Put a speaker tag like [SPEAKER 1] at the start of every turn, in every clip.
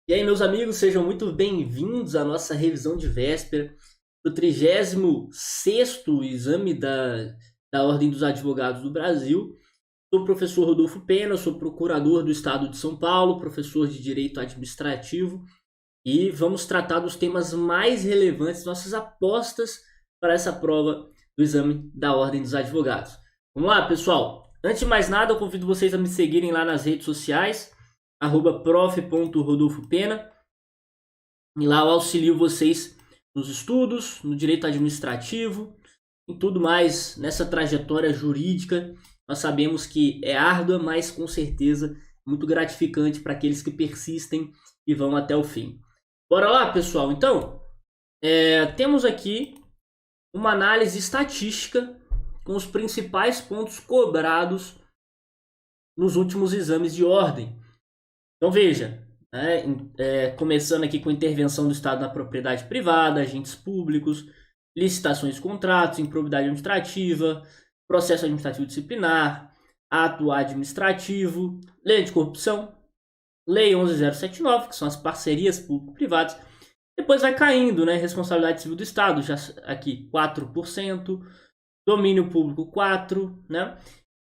[SPEAKER 1] E aí, meus amigos, sejam muito bem-vindos à nossa revisão de véspera do 36º exame da Ordem dos Advogados do Brasil. Sou o professor Rodolfo Pena, sou procurador do Estado de São Paulo, professor de Direito Administrativo, e vamos tratar dos temas mais relevantes, nossas apostas para essa prova do exame da Ordem dos Advogados. Vamos lá, pessoal? Antes de mais nada, eu convido vocês a me seguirem lá nas redes sociais, @prof.rodolfopena, e lá eu auxilio vocês nos estudos, no direito administrativo, em tudo mais nessa trajetória jurídica. Nós sabemos que é árdua, mas com certeza muito gratificante para aqueles que persistem e vão até o fim. Bora lá, pessoal? Então, temos aqui uma análise estatística com os principais pontos cobrados nos últimos exames de ordem. Então veja, começando aqui com intervenção do Estado na propriedade privada, agentes públicos, licitações de contratos, improbidade administrativa, processo administrativo disciplinar, ato administrativo, lei de corrupção, lei 11.079, que são as parcerias público-privadas. Depois vai caindo, né? Responsabilidade civil do Estado, já aqui 4%, domínio público 4%, né?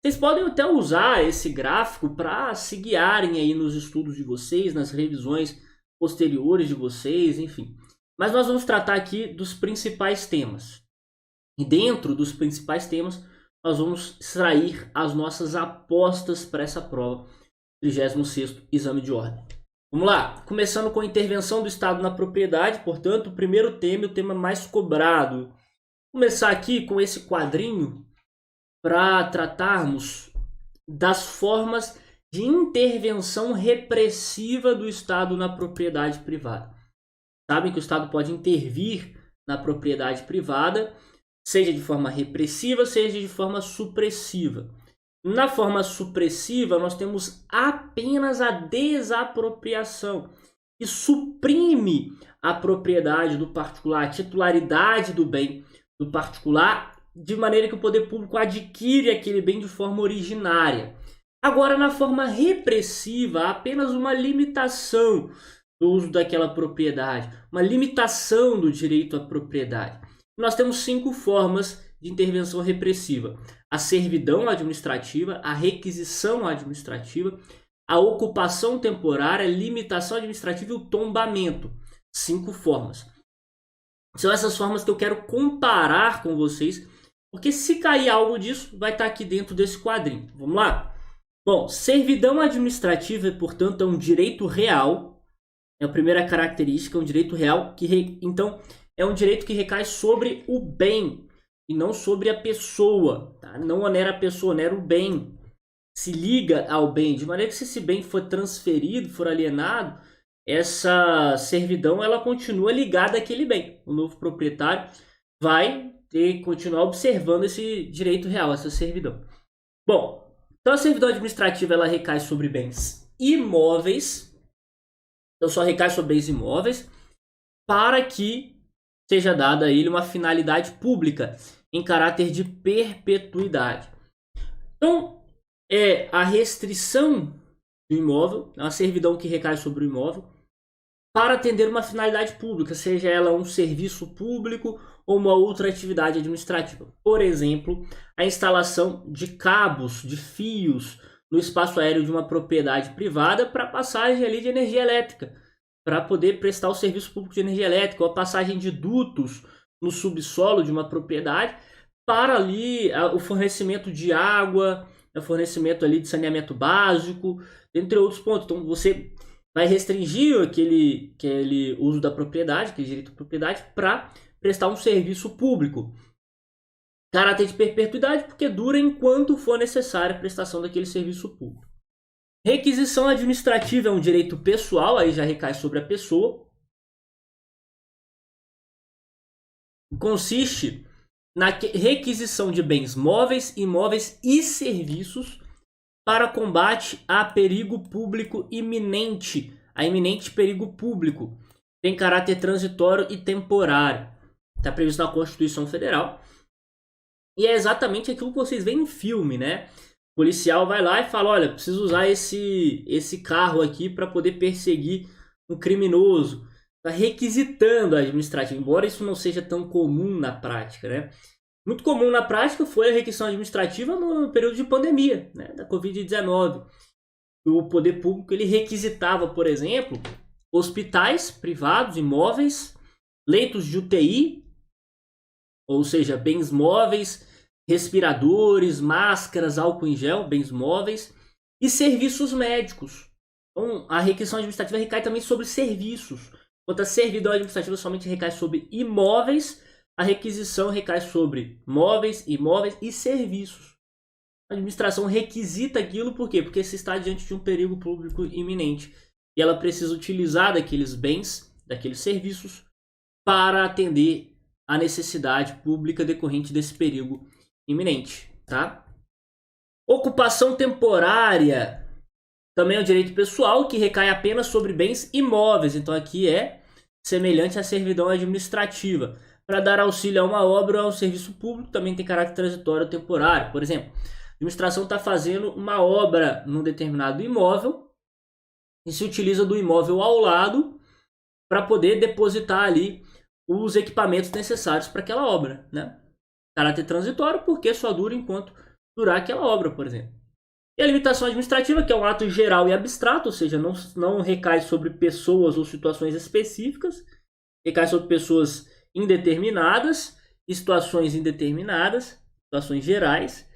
[SPEAKER 1] Vocês podem até usar esse gráfico para se guiarem aí nos estudos de vocês, nas revisões posteriores de vocês, enfim. Mas nós vamos tratar aqui dos principais temas. E dentro dos principais temas, nós vamos extrair as nossas apostas para essa prova, 36º exame de ordem. Vamos lá, começando com a intervenção do Estado na propriedade, portanto, o primeiro tema e o tema mais cobrado. Vou começar aqui com esse quadrinho para tratarmos das formas de intervenção repressiva do Estado na propriedade privada. Sabem que o Estado pode intervir na propriedade privada, seja de forma repressiva, seja de forma supressiva. Na forma supressiva, nós temos apenas a desapropriação, que suprime a propriedade do particular, a titularidade do bem do particular, de maneira que o poder público adquire aquele bem de forma originária. Agora, na forma repressiva, há apenas uma limitação do uso daquela propriedade, uma limitação do direito à propriedade. Nós temos 5 formas de intervenção repressiva: a servidão administrativa, a requisição administrativa, a ocupação temporária, a limitação administrativa e o tombamento. 5 formas. São essas formas que eu quero comparar com vocês, porque se cair algo disso, vai estar aqui dentro desse quadrinho. Vamos lá? Bom, servidão administrativa, portanto, é um direito real. É a primeira característica, é um direito real. Então, é um direito que recai sobre o bem e não sobre a pessoa. Tá? Não onera a pessoa, onera o bem. Se liga ao bem, de maneira que se esse bem for transferido, for alienado, essa servidão ela continua ligada àquele bem. O novo proprietário vai continuar observando esse direito real, essa servidão. Bom, então a servidão administrativa ela recai sobre bens imóveis. Então só recai sobre bens imóveis para que seja dada a ele uma finalidade pública em caráter de perpetuidade. Então é a restrição do imóvel, a servidão que recai sobre o imóvel, para atender uma finalidade pública, seja ela um serviço público ou uma outra atividade administrativa. Por exemplo, a instalação de cabos, de fios no espaço aéreo de uma propriedade privada para passagem ali de energia elétrica, para poder prestar o serviço público de energia elétrica, ou a passagem de dutos no subsolo de uma propriedade para ali o fornecimento de água, o fornecimento ali de saneamento básico, entre outros pontos. Então você vai restringir aquele uso da propriedade, aquele direito à propriedade, para prestar um serviço público. Caráter de perpetuidade, porque dura enquanto for necessária a prestação daquele serviço público. Requisição administrativa é um direito pessoal, aí já recai sobre a pessoa. Consiste na requisição de bens móveis, imóveis e serviços para combate a perigo público iminente, a iminente perigo público. Tem caráter transitório e temporário. Está previsto na Constituição Federal. E é exatamente aquilo que vocês veem em filme, né? policial vai lá e fala, olha, preciso usar esse carro aqui para poder perseguir um criminoso. Está requisitando a administrativa, embora isso não seja tão comum na prática, né? Muito comum na prática foi a requisição administrativa no período de pandemia, né, da Covid-19. O poder público ele requisitava, por exemplo, hospitais privados, imóveis, leitos de UTI, ou seja, bens móveis, respiradores, máscaras, álcool em gel, bens móveis e serviços médicos. Então, a requisição administrativa recai também sobre serviços. Enquanto a servidão administrativa somente recai sobre imóveis, a requisição recai sobre móveis, imóveis e serviços. A administração requisita aquilo por quê? Porque se está diante de um perigo público iminente e ela precisa utilizar daqueles bens, daqueles serviços para atender a necessidade pública decorrente desse perigo iminente, tá? Ocupação temporária também é um direito pessoal que recai apenas sobre bens imóveis. Então aqui é semelhante à servidão administrativa. Para dar auxílio a uma obra ou a um serviço público também tem caráter transitório ou temporário. Por exemplo, a administração está fazendo uma obra num determinado imóvel e se utiliza do imóvel ao lado para poder depositar ali os equipamentos necessários para aquela obra, né? Caráter transitório porque só dura enquanto durar aquela obra, por exemplo. E a limitação administrativa, que é um ato geral e abstrato, ou seja, não recai sobre pessoas ou situações específicas, recai sobre pessoas indeterminadas e situações indeterminadas, situações gerais,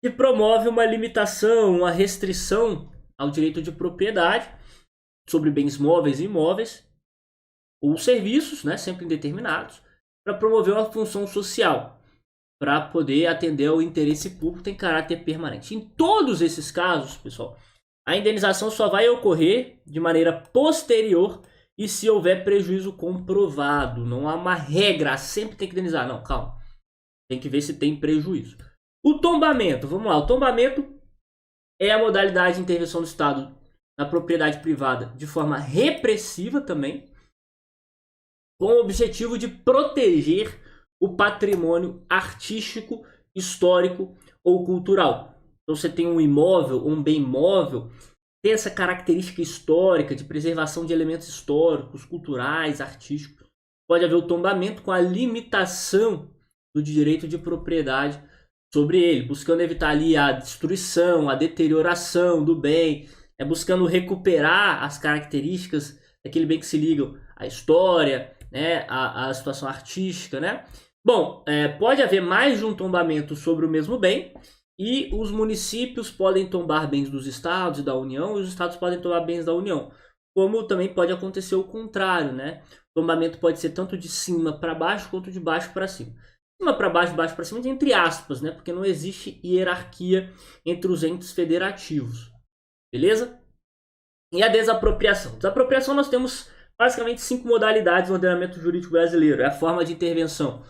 [SPEAKER 1] e promove uma limitação, uma restrição ao direito de propriedade sobre bens móveis e imóveis ou serviços, né, sempre indeterminados, para promover uma função social, para poder atender ao interesse público, tem caráter permanente. Em todos esses casos, pessoal, a indenização só vai ocorrer de maneira posterior e se houver prejuízo comprovado. Não há uma regra, sempre tem que indenizar. Não, calma. Tem que ver se tem prejuízo. O tombamento, vamos lá. O tombamento é a modalidade de intervenção do Estado na propriedade privada de forma repressiva também, com o objetivo de proteger o patrimônio artístico, histórico ou cultural. Então você tem um imóvel ou um bem móvel, tem essa característica histórica de preservação de elementos históricos, culturais, artísticos. Pode haver o tombamento com a limitação do direito de propriedade sobre ele, buscando evitar ali a destruição, a deterioração do bem, buscando recuperar as características daquele bem que se ligam à história, né, à situação artística, né? Bom, pode haver mais de um tombamento sobre o mesmo bem e os municípios podem tombar bens dos estados e da União e os estados podem tombar bens da União. Como também pode acontecer o contrário, né? O tombamento pode ser tanto de cima para baixo quanto de baixo para cima. De cima para baixo, baixo para cima, entre aspas, né? Porque não existe hierarquia entre os entes federativos. Beleza? E a desapropriação. Desapropriação nós temos basicamente 5 modalidades no ordenamento jurídico brasileiro. É a forma de intervenção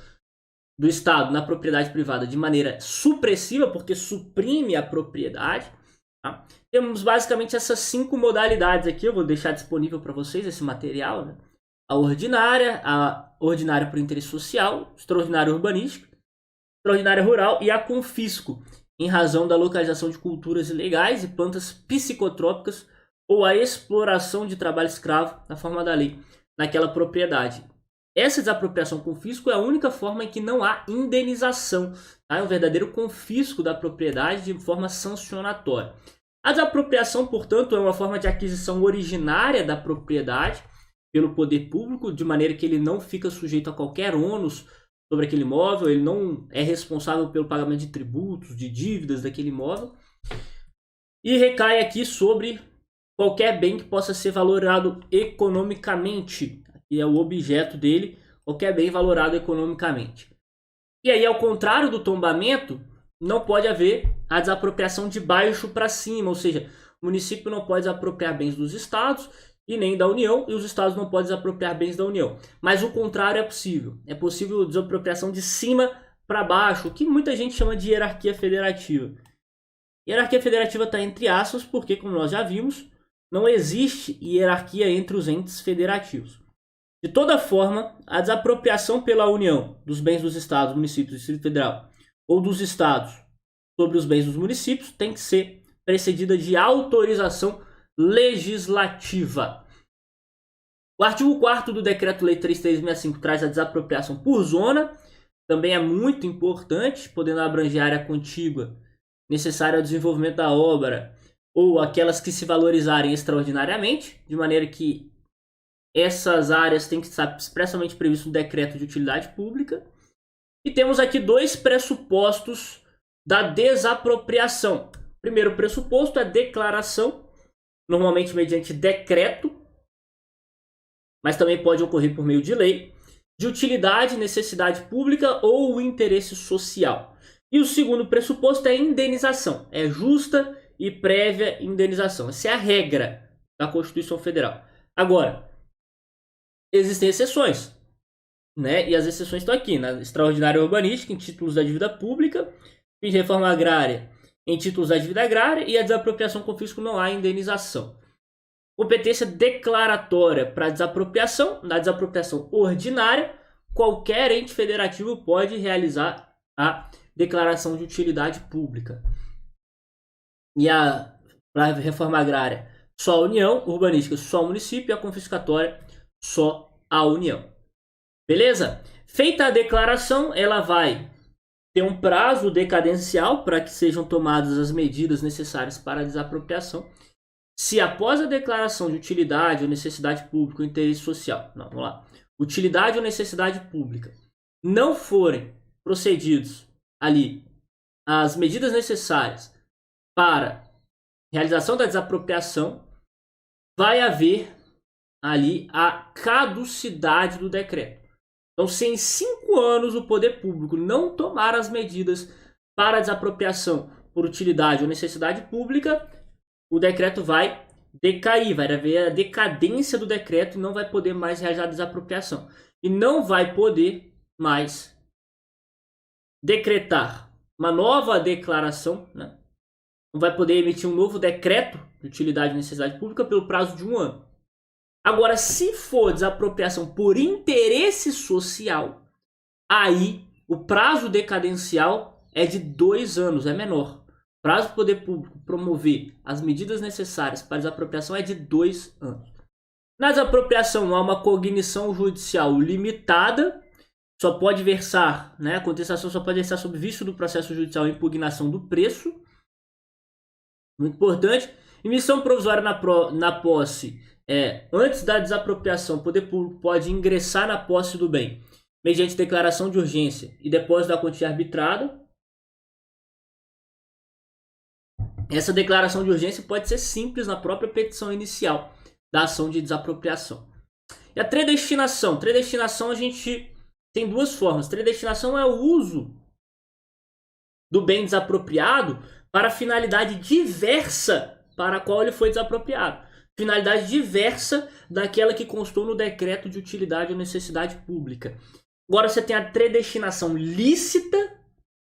[SPEAKER 1] do Estado na propriedade privada de maneira supressiva, porque suprime a propriedade. Tá? Temos basicamente essas 5 modalidades aqui. Eu vou deixar disponível para vocês esse material, né? A ordinária por interesse social, extraordinária urbanística, extraordinária rural e a confisco, em razão da localização de culturas ilegais e plantas psicotrópicas ou a exploração de trabalho escravo na forma da lei naquela propriedade. Essa desapropriação confisco é a única forma em que não há indenização. Tá? É um verdadeiro confisco da propriedade de forma sancionatória. A desapropriação, portanto, é uma forma de aquisição originária da propriedade pelo poder público, de maneira que ele não fica sujeito a qualquer ônus sobre aquele imóvel, ele não é responsável pelo pagamento de tributos, de dívidas daquele imóvel. E recai aqui sobre qualquer bem que possa ser valorado economicamente. E é o objeto dele, qualquer bem valorado economicamente. E aí, ao contrário do tombamento, não pode haver a desapropriação de baixo para cima, ou seja, o município não pode desapropriar bens dos estados e nem da União, e os estados não podem desapropriar bens da União. Mas o contrário é possível. É possível a desapropriação de cima para baixo, o que muita gente chama de hierarquia federativa. Hierarquia federativa está entre aspas, porque, como nós já vimos, não existe hierarquia entre os entes federativos. De toda forma, a desapropriação pela União dos bens dos estados, municípios e Distrito Federal, ou dos estados sobre os bens dos municípios tem que ser precedida de autorização legislativa. O artigo 4º do Decreto-Lei 3365 traz a desapropriação por zona, também é muito importante, podendo abranger a área contígua necessária ao desenvolvimento da obra ou aquelas que se valorizarem extraordinariamente, de maneira que essas áreas têm que estar expressamente previstas no decreto de utilidade pública. E temos aqui dois pressupostos da desapropriação. O primeiro pressuposto é a declaração, normalmente mediante decreto, mas também pode ocorrer por meio de lei, de utilidade, necessidade pública ou interesse social. E o segundo pressuposto é a indenização, é justa e prévia indenização. Essa é a regra da Constituição Federal. Agora, existem exceções, né? E as exceções estão aqui, na extraordinária urbanística, em títulos da dívida pública, fins de reforma agrária, em títulos da dívida agrária, e a desapropriação com fisco não há indenização. Competência declaratória para desapropriação. Na desapropriação ordinária, qualquer ente federativo pode realizar a declaração de utilidade pública. E para reforma agrária, só a União, urbanística, só o município, e a confiscatória, só a União. Beleza? Feita a declaração, ela vai ter um prazo decadencial para que sejam tomadas as medidas necessárias para a desapropriação. Se após a declaração de utilidade ou necessidade pública ou interesse social, não, vamos lá, utilidade ou necessidade pública, não forem procedidos ali as medidas necessárias para realização da desapropriação, vai haver ali a caducidade do decreto. Então, se em 5 anos o poder público não tomar as medidas para a desapropriação por utilidade ou necessidade pública, o decreto vai decair, vai haver a decadência do decreto e não vai poder mais realizar a desapropriação. E não vai poder mais decretar uma nova declaração, né? Não vai poder emitir um novo decreto de utilidade e necessidade pública pelo prazo de 1 ano. Agora, se for desapropriação por interesse social, aí o prazo decadencial é de 2 anos, é menor. O prazo do poder público promover as medidas necessárias para a desapropriação é de 2 anos. Na desapropriação há uma cognição judicial limitada, só pode versar, né, a contestação só pode versar sob vício do processo judicial a impugnação do preço. Muito importante. Emissão provisória na posse. Antes da desapropriação, o poder público pode ingressar na posse do bem mediante declaração de urgência e depósito da quantia arbitrada. Essa declaração de urgência pode ser simples na própria petição inicial da ação de desapropriação. E a tredestinação. Tredestinação a gente tem 2 formas. Tredestinação é o uso do bem desapropriado para finalidade diversa para a qual ele foi desapropriado. Finalidade diversa daquela que constou no decreto de utilidade ou necessidade pública. Agora você tem a tredestinação lícita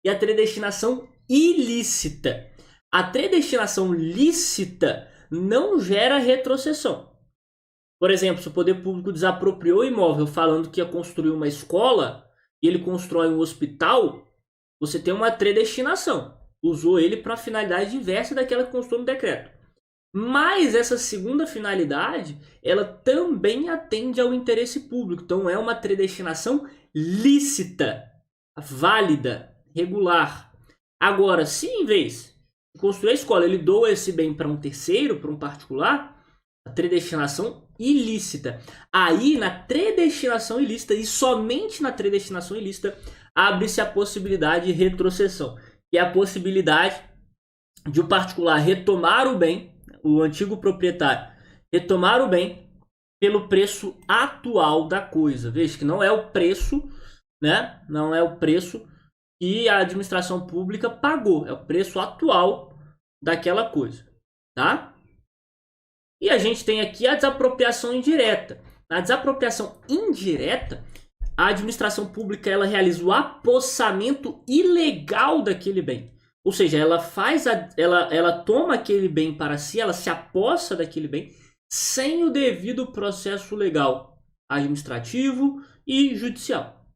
[SPEAKER 1] e a tredestinação ilícita. A tredestinação lícita não gera retrocessão. Por exemplo, se o poder público desapropriou o imóvel falando que ia construir uma escola e ele constrói um hospital, você tem uma tredestinação. Usou ele para finalidade diversa daquela que constou no decreto. Mas essa segunda finalidade, ela também atende ao interesse público. Então é uma tredestinação lícita, válida, regular. Agora, se em vez de construir a escola, ele doa esse bem para um terceiro, para um particular, a tredestinação ilícita. Aí, na tredestinação ilícita, e somente na tredestinação ilícita, abre-se a possibilidade de retrocessão, que é a possibilidade de o particular retomar o bem, o antigo proprietário retomar o bem pelo preço atual da coisa. Veja que não é o preço, né? Não é o preço que a administração pública pagou, é o preço atual daquela coisa, tá? E a gente tem aqui a desapropriação indireta. Na desapropriação indireta, a administração pública ela realiza o apossamento ilegal daquele bem. Ou seja, ela toma aquele bem para si, ela se apossa daquele bem sem o devido processo legal, administrativo e judicial.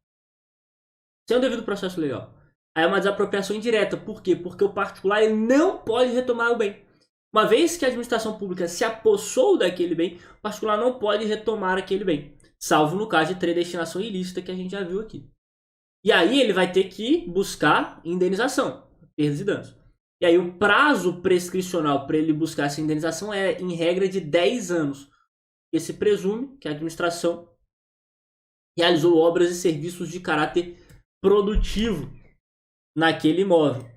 [SPEAKER 1] Sem o devido processo legal. aí é uma desapropriação indireta. Por quê? Porque o particular ele não pode retomar o bem. Uma vez que a administração pública se apossou daquele bem, o particular não pode retomar aquele bem, salvo no caso de predestinação ilícita que a gente já viu aqui. E aí ele vai ter que buscar indenização, perdas e danos. E aí o prazo prescricional para ele buscar essa indenização é, em regra, de 10 anos. E se presume que a administração realizou obras e serviços de caráter produtivo naquele imóvel,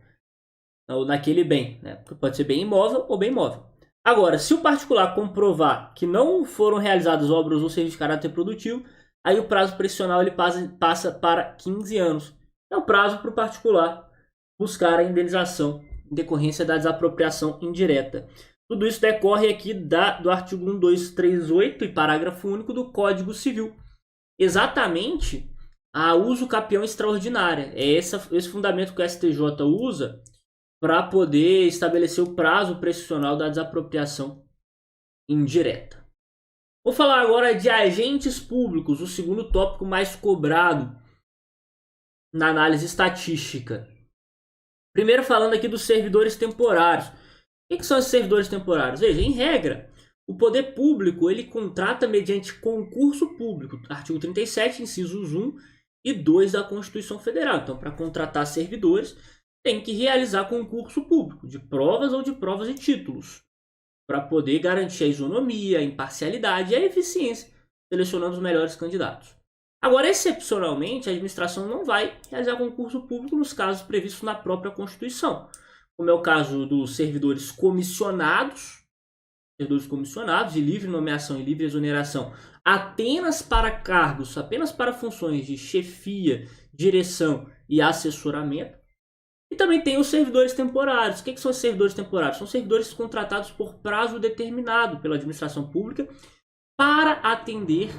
[SPEAKER 1] ou naquele bem, né? Pode ser bem imóvel ou bem imóvel. Agora, se o particular comprovar que não foram realizadas obras ou serviços de caráter produtivo, aí o prazo prescricional ele passa para 15 anos. É o prazo para o particular buscar a indenização em decorrência da desapropriação indireta. Tudo isso decorre aqui do artigo 1238 e parágrafo único do Código Civil. Exatamente a uso capião extraordinária. É esse fundamento que o STJ usa para poder estabelecer o prazo prescricional da desapropriação indireta. Vou falar agora de agentes públicos, o segundo tópico mais cobrado na análise estatística. Primeiro falando aqui dos servidores temporários. O que são esses servidores temporários? Veja, em regra, o poder público ele contrata mediante concurso público, artigo 37, incisos 1 e 2 da Constituição Federal. Então, para contratar servidores, tem que realizar concurso público de provas ou de provas e títulos, para poder garantir a isonomia, a imparcialidade e a eficiência, selecionando os melhores candidatos. Agora, excepcionalmente, a administração não vai realizar concurso público nos casos previstos na própria Constituição, como é o caso dos servidores comissionados de livre nomeação e livre exoneração, apenas para cargos, apenas para funções de chefia, direção e assessoramento. E também tem os servidores temporários. O que são os servidores temporários? São servidores contratados por prazo determinado pela administração pública para atender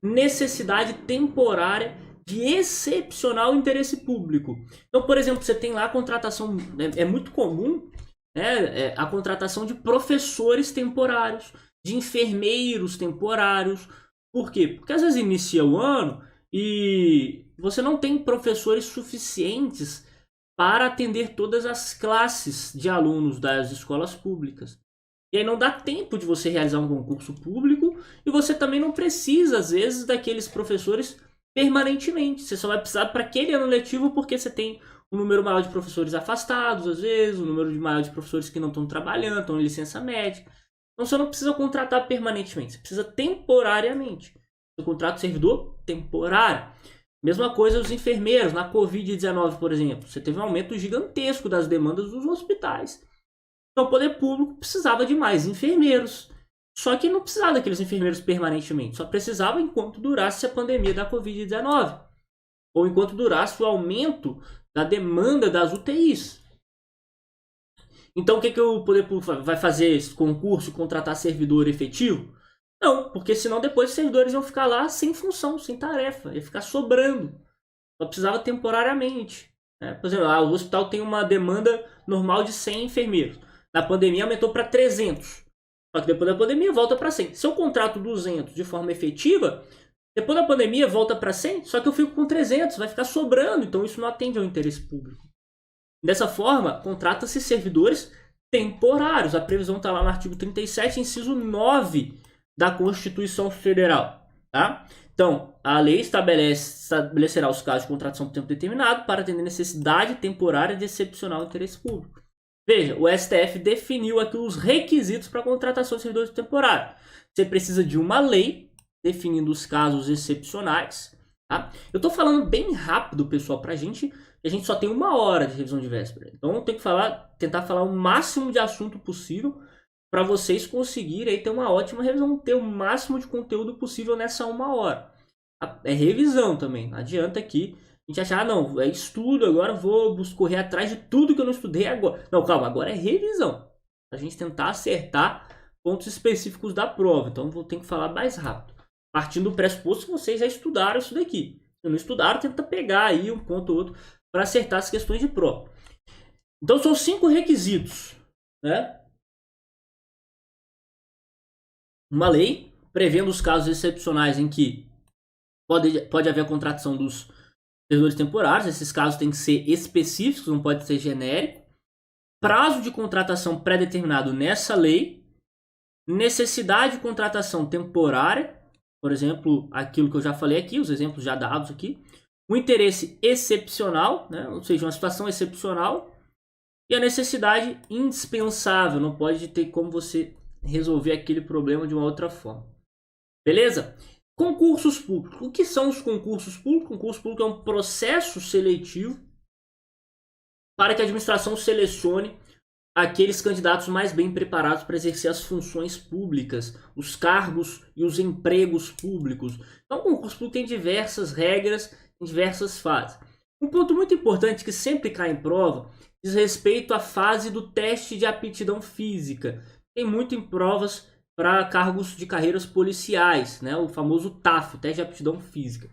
[SPEAKER 1] necessidade temporária de excepcional interesse público. Então, por exemplo, você tem lá a contratação, é muito comum, né, a contratação de professores temporários, de enfermeiros temporários. Por quê? Porque às vezes inicia o ano e você não tem professores suficientes para atender todas as classes de alunos das escolas públicas. E aí não dá tempo de você realizar um concurso público e você também não precisa, às vezes, daqueles professores permanentemente. Você só vai precisar para aquele ano letivo porque você tem um número maior de professores afastados, às vezes, um número maior de professores que não estão trabalhando, estão em licença médica. Então você não precisa contratar permanentemente, você precisa temporariamente. Você contrata o servidor temporário. Mesma coisa os enfermeiros, na Covid-19, por exemplo. Você teve um aumento gigantesco das demandas dos hospitais. Então o poder público precisava de mais enfermeiros. Só que não precisava daqueles enfermeiros permanentemente. Só precisava enquanto durasse a pandemia da Covid-19. Ou enquanto durasse o aumento da demanda das UTIs. Então o que o poder público vai fazer? Esse concurso, contratar servidor efetivo? Não, porque senão depois os servidores iam ficar lá sem função, sem tarefa, ia ficar sobrando. Só precisava temporariamente. Né? Por exemplo, o hospital tem uma demanda normal de 100 enfermeiros. Na pandemia aumentou para 300. Só que depois da pandemia volta para 100. Se eu contrato 200 de forma efetiva, depois da pandemia volta para 100, só que eu fico com 300, vai ficar sobrando. Então isso não atende ao interesse público. Dessa forma, contrata-se servidores temporários. A previsão está lá no artigo 37, inciso 9 da Constituição Federal, tá? Então, a lei estabelecerá os casos de contratação por tempo determinado para atender necessidade temporária de excepcional interesse público. Veja, o STF definiu aqui os requisitos para a contratação de servidores temporários. Você precisa de uma lei definindo os casos excepcionais, tá? Eu estou falando bem rápido, pessoal, para a gente só tem 1 hora de revisão de véspera. Então, eu tenho que tentar falar o máximo de assunto possível para vocês conseguirem aí ter uma ótima revisão, ter o máximo de conteúdo possível nessa 1 hora. É revisão também, não adianta aqui a gente achar, não, é estudo, agora vou correr atrás de tudo que eu não estudei agora. Não, calma, agora é revisão. A gente tentar acertar pontos específicos da prova, então vou ter que falar mais rápido. Partindo do pressuposto que vocês já estudaram isso daqui. Se não estudaram, tenta pegar aí um ponto ou outro para acertar as questões de prova. Então são 5 requisitos, né? Uma lei prevendo os casos excepcionais em que pode haver a contratação dos servidores temporários, esses casos têm que ser específicos, não pode ser genérico. Prazo de contratação pré-determinado nessa lei. Necessidade de contratação temporária, por exemplo, aquilo que eu já falei aqui, os exemplos já dados aqui. O interesse excepcional, né? Ou seja, uma situação excepcional. E a necessidade indispensável, não pode ter como você resolver aquele problema de uma outra forma. Beleza? Concursos públicos. O que são os concursos públicos? O concurso público é um processo seletivo para que a administração selecione aqueles candidatos mais bem preparados para exercer as funções públicas, os cargos e os empregos públicos. Então, o concurso público tem diversas regras, tem diversas fases. Um ponto muito importante que sempre cai em prova diz respeito à fase do teste de aptidão física. Tem muito em provas para cargos de carreiras policiais, né? O famoso TAF, teste de aptidão física.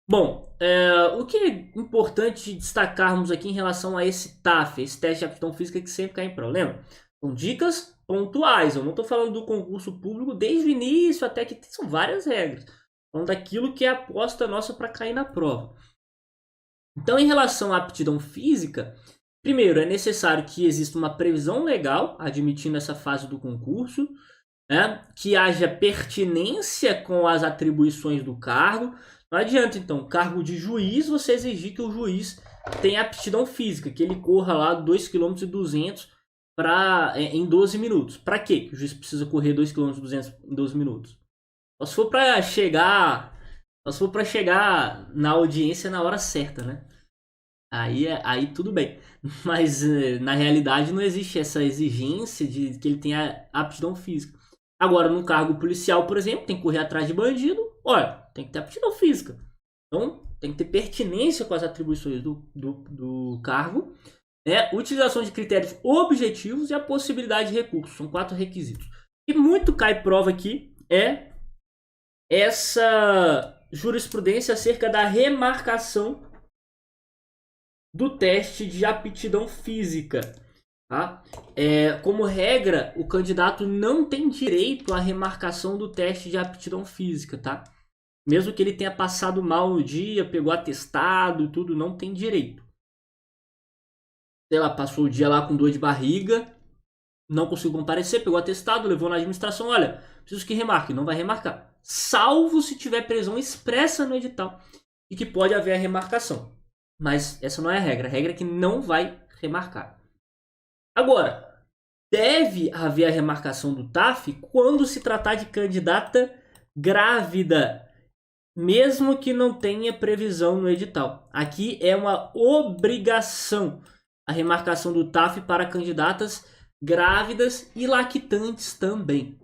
[SPEAKER 1] Bom, o que é importante destacarmos aqui em relação a esse TAF, esse teste de aptidão física que sempre cai em prova, lembra? São dicas pontuais, eu não estou falando do concurso público desde o início até que são várias regras. Falando daquilo que é a aposta nossa para cair na prova. Então, em relação à aptidão física, primeiro, é necessário que exista uma previsão legal admitindo essa fase do concurso, né? Que haja pertinência com as atribuições do cargo. Não adianta, então, cargo de juiz, você exigir que o juiz tenha aptidão física, que ele corra lá 2,2 km em 12 minutos. Para quê que o juiz precisa correr 2,2 km em 12 minutos? Só se for para chegar na audiência na hora certa, né? Aí tudo bem. Mas na realidade não existe essa exigência de que ele tenha aptidão física. Agora, no cargo policial, por exemplo, tem que correr atrás de bandido. Olha, tem que ter aptidão física. Então, tem que ter pertinência com as atribuições do cargo. Né? Utilização de critérios objetivos e a possibilidade de recurso. São 4 requisitos. E muito cai prova aqui é essa jurisprudência acerca da remarcação do teste de aptidão física. Tá? Como regra, o candidato não tem direito à remarcação do teste de aptidão física, tá? Mesmo que ele tenha passado mal no dia, pegou atestado e tudo, não tem direito. Sei lá, passou o dia lá com dor de barriga, não conseguiu comparecer, pegou atestado, levou na administração, olha, preciso que remarque, não vai remarcar. Salvo se tiver prisão expressa no edital e que pode haver a remarcação. Mas essa não é a regra é que não vai remarcar. Agora, deve haver a remarcação do TAF quando se tratar de candidata grávida, mesmo que não tenha previsão no edital. Aqui é uma obrigação a remarcação do TAF para candidatas grávidas e lactantes também.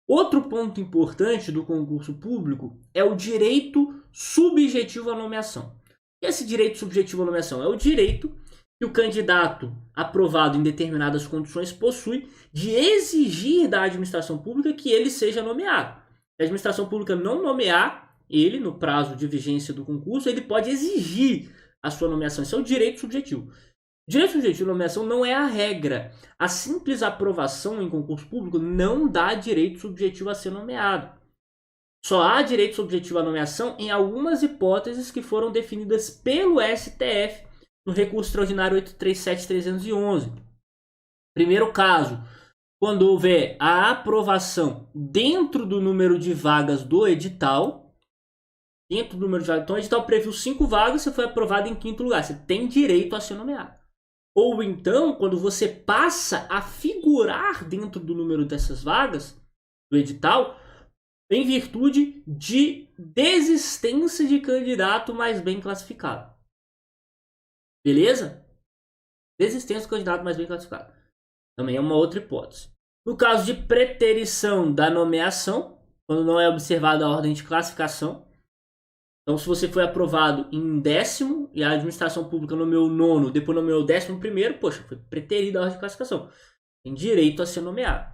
[SPEAKER 1] Outro ponto importante do concurso público é o direito subjetivo à nomeação. E esse direito subjetivo à nomeação é o direito que o candidato aprovado em determinadas condições possui de exigir da administração pública que ele seja nomeado. Se a administração pública não nomear ele no prazo de vigência do concurso, ele pode exigir a sua nomeação. Isso é o direito subjetivo. O direito subjetivo à nomeação não é a regra. A simples aprovação em concurso público não dá direito subjetivo a ser nomeado. Só há direito subjetivo à nomeação em algumas hipóteses que foram definidas pelo STF no recurso extraordinário 837/311. Primeiro caso, quando houver a aprovação dentro do número de vagas do edital. Dentro do número de vagas. Então, o edital previu 5 vagas, você foi aprovado em 5º lugar. Você tem direito a ser nomeado. Ou então, quando você passa a figurar dentro do número dessas vagas do edital, em virtude de desistência de candidato mais bem classificado. Beleza? Desistência do candidato mais bem classificado. Também é uma outra hipótese. No caso de preterição da nomeação, quando não é observada a ordem de classificação, então se você foi aprovado em 10º e a administração pública nomeou 9º, depois nomeou 11º, poxa, foi preterida a ordem de classificação. Tem direito a ser nomeado.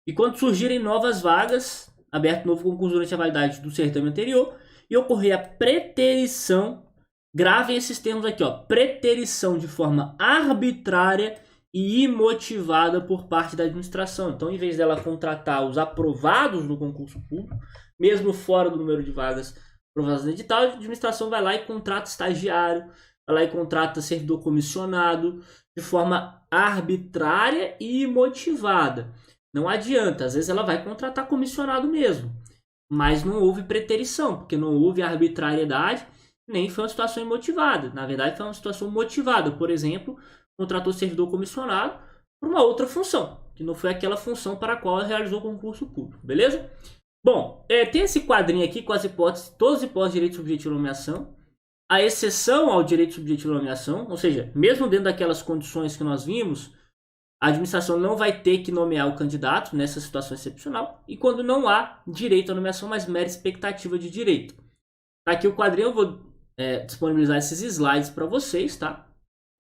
[SPEAKER 1] E quando surgirem novas vagas, aberto novo concurso durante a validade do certame anterior, e ocorrer a preterição, gravem esses termos aqui, ó, preterição de forma arbitrária e imotivada por parte da administração. Então, em vez dela contratar os aprovados no concurso público, mesmo fora do número de vagas aprovadas no edital, a administração vai lá e contrata estagiário, vai lá e contrata servidor comissionado de forma arbitrária e motivada. Não adianta, às vezes ela vai contratar comissionado mesmo, mas não houve preterição, porque não houve arbitrariedade, nem foi uma situação imotivada. Na verdade, foi uma situação motivada. Por exemplo, contratou servidor comissionado por uma outra função, que não foi aquela função para a qual ela realizou o concurso público, beleza? Bom, tem esse quadrinho aqui com as hipóteses, todas as hipóteses de direito subjetivo de nomeação, a exceção ao direito subjetivo de nomeação, ou seja, mesmo dentro daquelas condições que nós vimos, a administração não vai ter que nomear o candidato nessa situação excepcional, e quando não há direito à nomeação, mas mera expectativa de direito. Tá aqui o quadrinho, eu vou disponibilizar esses slides para vocês, tá?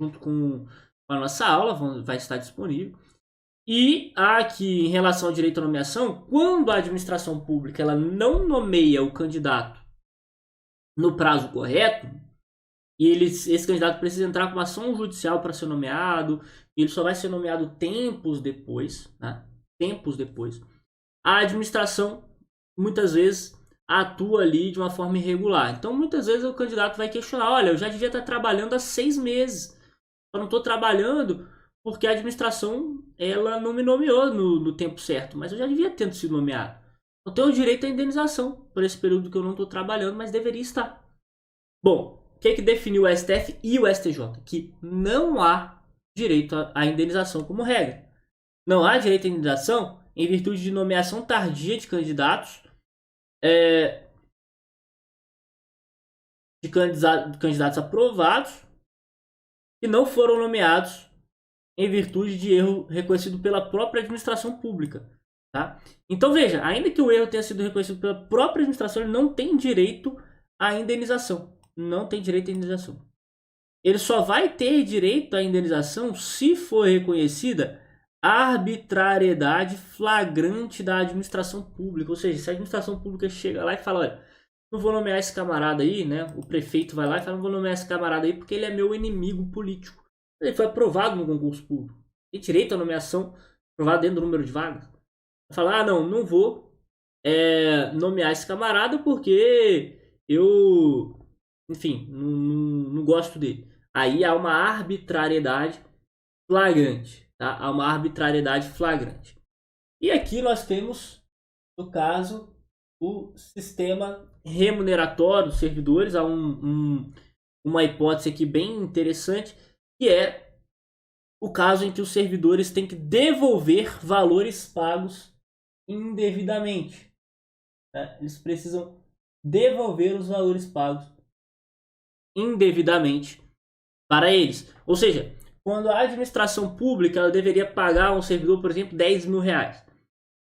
[SPEAKER 1] Junto com a nossa aula, vai estar disponível. E aqui, em relação ao direito à nomeação, quando a administração pública ela não nomeia o candidato no prazo correto, e esse candidato precisa entrar com uma ação judicial para ser nomeado, e ele só vai ser nomeado tempos depois, né? Tempos depois, a administração muitas vezes atua ali de uma forma irregular. Então, muitas vezes o candidato vai questionar, olha, eu já devia estar trabalhando há 6 meses, só não estou trabalhando porque a administração ela não me nomeou no tempo certo, mas eu já devia ter sido nomeado. Eu tenho direito à indenização por esse período que eu não estou trabalhando, mas deveria estar. Bom, o que definiu o STF e o STJ? Que não há direito à indenização como regra. Não há direito à indenização em virtude de nomeação tardia de candidatos, de candidatos aprovados e não foram nomeados em virtude de erro reconhecido pela própria administração pública. Tá? Então veja, ainda que o erro tenha sido reconhecido pela própria administração, ele não tem direito à indenização. Não tem direito à indenização. Ele só vai ter direito à indenização se for reconhecida a arbitrariedade flagrante da administração pública. Ou seja, se a administração pública chega lá e fala, olha, não vou nomear esse camarada aí, né? O prefeito vai lá e fala, não vou nomear esse camarada aí porque ele é meu inimigo político. Ele foi aprovado no concurso público. Tem direito à nomeação aprovada dentro do número de vagas. Vai falar, não vou nomear esse camarada porque eu, enfim, não gosto dele. Aí há uma arbitrariedade flagrante. Tá? Há uma arbitrariedade flagrante. E aqui nós temos, no caso, o sistema remuneratório dos servidores. Há uma hipótese aqui bem interessante, que é o caso em que os servidores têm que devolver valores pagos indevidamente. Tá? Eles precisam devolver os valores pagos indevidamente para eles. Ou seja, quando a administração pública ela deveria pagar a um servidor, por exemplo, 10 mil reais,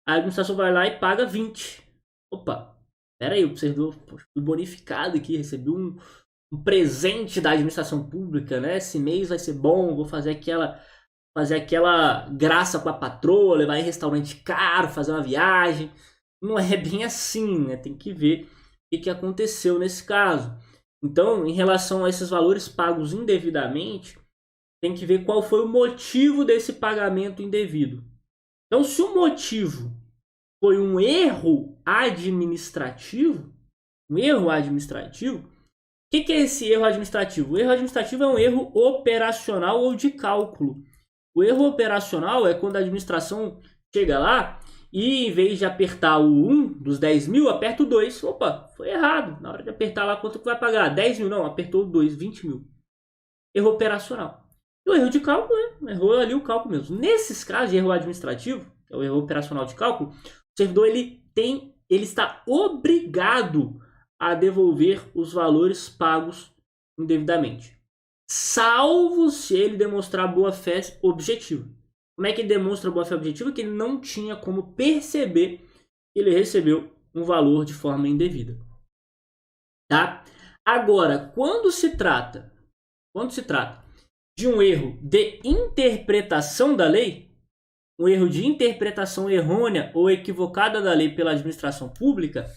[SPEAKER 1] a administração vai lá e paga 20. Opa, peraí, o servidor foi bonificado aqui, recebeu um presente da administração pública, né? Esse mês vai ser bom, vou fazer aquela graça com a patroa, levar em restaurante caro, fazer uma viagem. Não é bem assim, né? Tem que ver o que aconteceu nesse caso. Então, em relação a esses valores pagos indevidamente, tem que ver qual foi o motivo desse pagamento indevido. Então, se o motivo foi um erro administrativo, o que é esse erro administrativo? O erro administrativo é um erro operacional ou de cálculo. O erro operacional é quando a administração chega lá e, em vez de apertar o 1 dos 10 mil, aperta o 2. Opa, foi errado. Na hora de apertar lá, quanto que vai pagar? 10 mil? Não, apertou o 2, 20 mil. Erro operacional. E o erro de cálculo, errou ali o cálculo mesmo. Nesses casos de erro administrativo, que é o erro operacional de cálculo, o servidor ele está obrigado a devolver os valores pagos indevidamente, salvo se ele demonstrar boa-fé objetiva. Como é que ele demonstra boa-fé objetiva? Que ele não tinha como perceber que ele recebeu um valor de forma indevida. Tá? Agora, quando se trata de um erro de interpretação da lei, um erro de interpretação errônea ou equivocada da lei pela administração pública,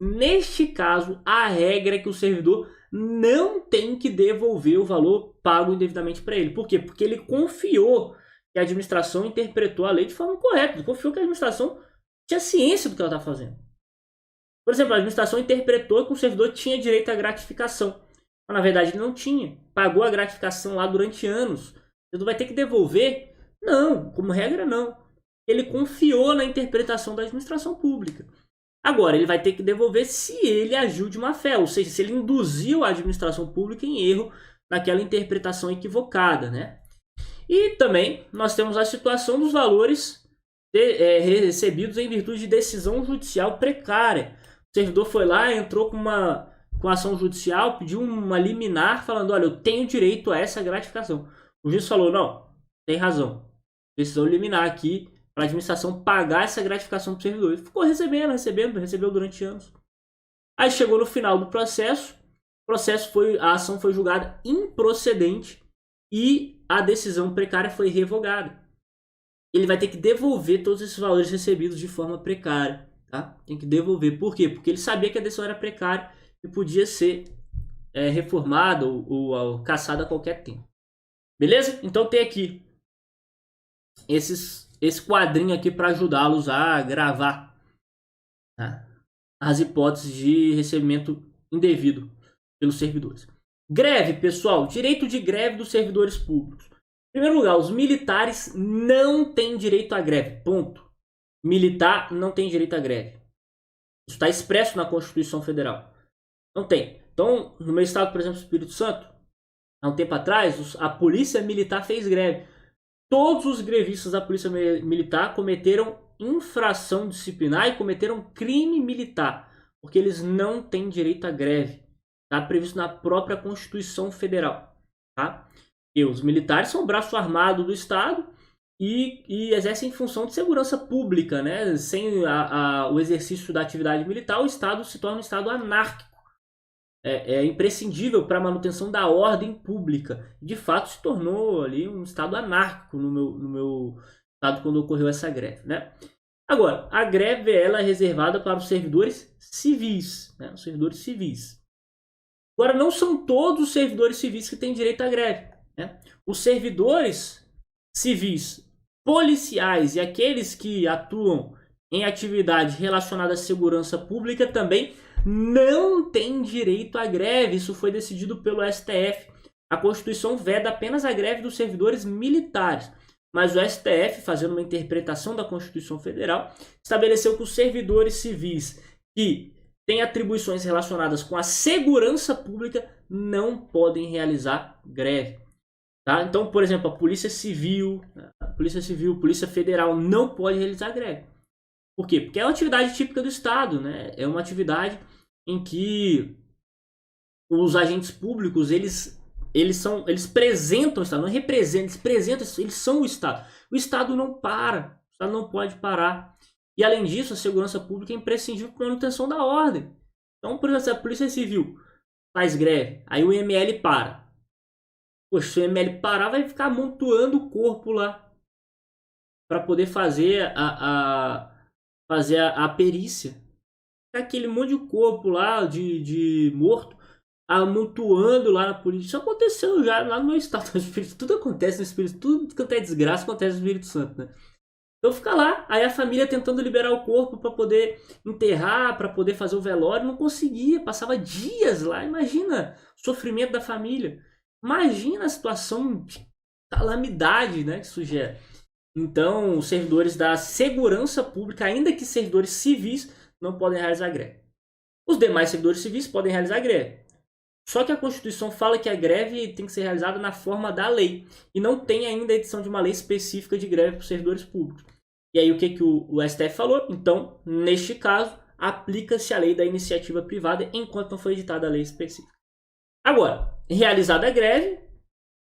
[SPEAKER 1] neste caso, a regra é que o servidor não tem que devolver o valor pago indevidamente para ele. Por quê? Porque ele confiou que a administração interpretou a lei de forma correta. Ele confiou que a administração tinha ciência do que ela está fazendo. Por exemplo, a administração interpretou que o servidor tinha direito à gratificação. Mas na verdade ele não tinha. Pagou a gratificação lá durante anos. O servidor vai ter que devolver? Não, como regra não. Ele confiou na interpretação da administração pública. Agora, ele vai ter que devolver se ele agiu de má fé, ou seja, se ele induziu a administração pública em erro naquela interpretação equivocada, né? E também nós temos a situação dos valores recebidos em virtude de decisão judicial precária. O servidor foi lá, entrou com ação judicial, pediu uma liminar falando, olha, eu tenho direito a essa gratificação. O juiz falou, não, tem razão. Decisão liminar aqui para a administração pagar essa gratificação para o servidor. Ele ficou recebeu durante anos. Aí chegou no final do processo, a ação foi julgada improcedente e a decisão precária foi revogada. Ele vai ter que devolver todos esses valores recebidos de forma precária. Tá? Tem que devolver. Por quê? Porque ele sabia que a decisão era precária e podia ser reformada ou cassada a qualquer tempo. Beleza? Então tem aqui esse quadrinho aqui para ajudá-los a gravar, tá, as hipóteses de recebimento indevido pelos servidores. Greve, pessoal. Direito de greve dos servidores públicos. Em primeiro lugar, os militares não têm direito à greve. Ponto. Militar não tem direito à greve. Isso está expresso na Constituição Federal. Não tem. Então, no meu estado, por exemplo, Espírito Santo, há um tempo atrás, a polícia militar fez greve. Todos os grevistas da polícia militar cometeram infração disciplinar e cometeram crime militar, porque eles não têm direito à greve. Está previsto na própria Constituição Federal. Tá? E os militares são o braço armado do Estado e exercem função de segurança pública. Né? Sem o exercício da atividade militar, o Estado se torna um Estado anárquico. É imprescindível para a manutenção da ordem pública. De fato, se tornou ali um estado anárquico no meu estado quando ocorreu essa greve. Né? Agora, a greve ela é reservada para os servidores civis. Né? Os servidores civis. Agora, não são todos os servidores civis que têm direito à greve. Né? Os servidores civis, policiais e aqueles que atuam em atividade relacionada à segurança pública também não tem direito à greve. Isso foi decidido pelo STF. A Constituição veda apenas a greve dos servidores militares. Mas o STF, fazendo uma interpretação da Constituição Federal, estabeleceu que os servidores civis que têm atribuições relacionadas com a segurança pública não podem realizar greve. Tá? Então, por exemplo, a Polícia Civil, Polícia Federal não pode realizar greve. Por quê? Porque é uma atividade típica do Estado, né? É uma atividade em que os agentes públicos eles representam o Estado, não representam, eles são o Estado. O Estado não para, o Estado não pode parar. E além disso, a segurança pública é imprescindível para a manutenção da ordem. Então, por exemplo, se a Polícia Civil faz greve, aí o IML para. Poxa, se o IML parar, vai ficar amontoando o corpo lá para poder fazer a perícia. Aquele monte de corpo lá de morto amontoando lá na polícia. Isso aconteceu já lá no meu estado. Tudo acontece no Espírito, tudo quanto é desgraça acontece no Espírito Santo, né? Então fica lá, aí a família tentando liberar o corpo para poder enterrar, para poder fazer o velório, não conseguia, passava dias lá. Imagina o sofrimento da família. Imagina a situação de calamidade, né, que isso gera. Então, os servidores da segurança pública, ainda que servidores civis, não podem realizar greve. Os demais servidores civis podem realizar greve. Só que a Constituição fala que a greve tem que ser realizada na forma da lei. E não tem ainda a edição de uma lei específica de greve para os servidores públicos. E aí o que o STF falou? Então, neste caso, aplica-se a lei da iniciativa privada enquanto não foi editada a lei específica. Agora, realizada a greve,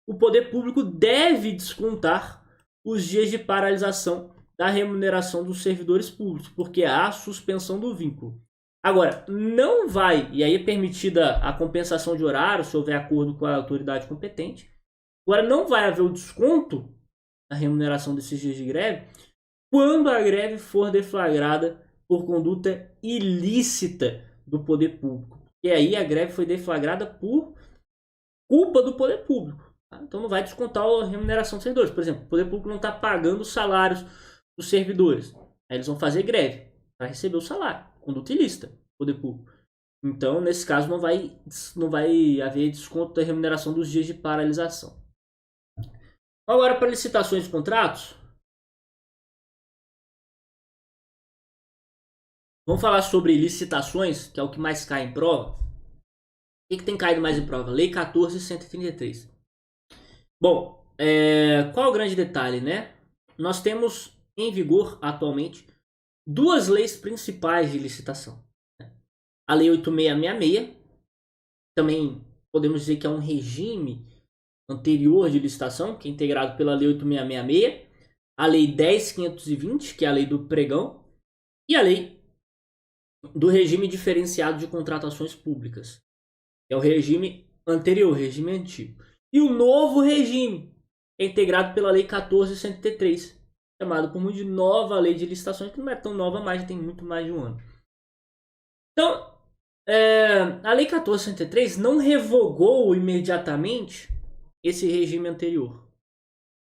[SPEAKER 1] o poder público deve descontar os dias de paralisação da remuneração dos servidores públicos, porque há suspensão do vínculo. Agora, não vai, e aí é permitida a compensação de horário, se houver acordo com a autoridade competente. Agora, não vai haver o desconto da remuneração desses dias de greve quando a greve for deflagrada por conduta ilícita do poder público. E aí a greve foi deflagrada por culpa do poder público. Tá? Então não vai descontar a remuneração dos servidores. Por exemplo, o poder público não está pagando os salários dos servidores. Aí eles vão fazer greve para receber o salário. Conduta ilícita. poder público. Então, nesse caso, não vai haver desconto da remuneração dos dias de paralisação. Agora, para licitações e contratos, vamos falar sobre licitações, que é o que mais cai em prova. O que tem caído mais em prova? Lei 14.133. Bom, qual é o grande detalhe, né? Nós temos em vigor atualmente duas leis principais de licitação. A Lei 8666, também podemos dizer que é um regime anterior de licitação, que é integrado pela Lei 8666, a Lei 10.520, que é a lei do pregão, e a Lei do Regime Diferenciado de Contratações Públicas, que é o regime anterior, o regime antigo. E o novo regime é integrado pela Lei 14.103, chamado como de nova Lei de Licitações, que não é tão nova mais, tem muito mais de um ano. Então, a Lei 14.103 não revogou imediatamente esse regime anterior.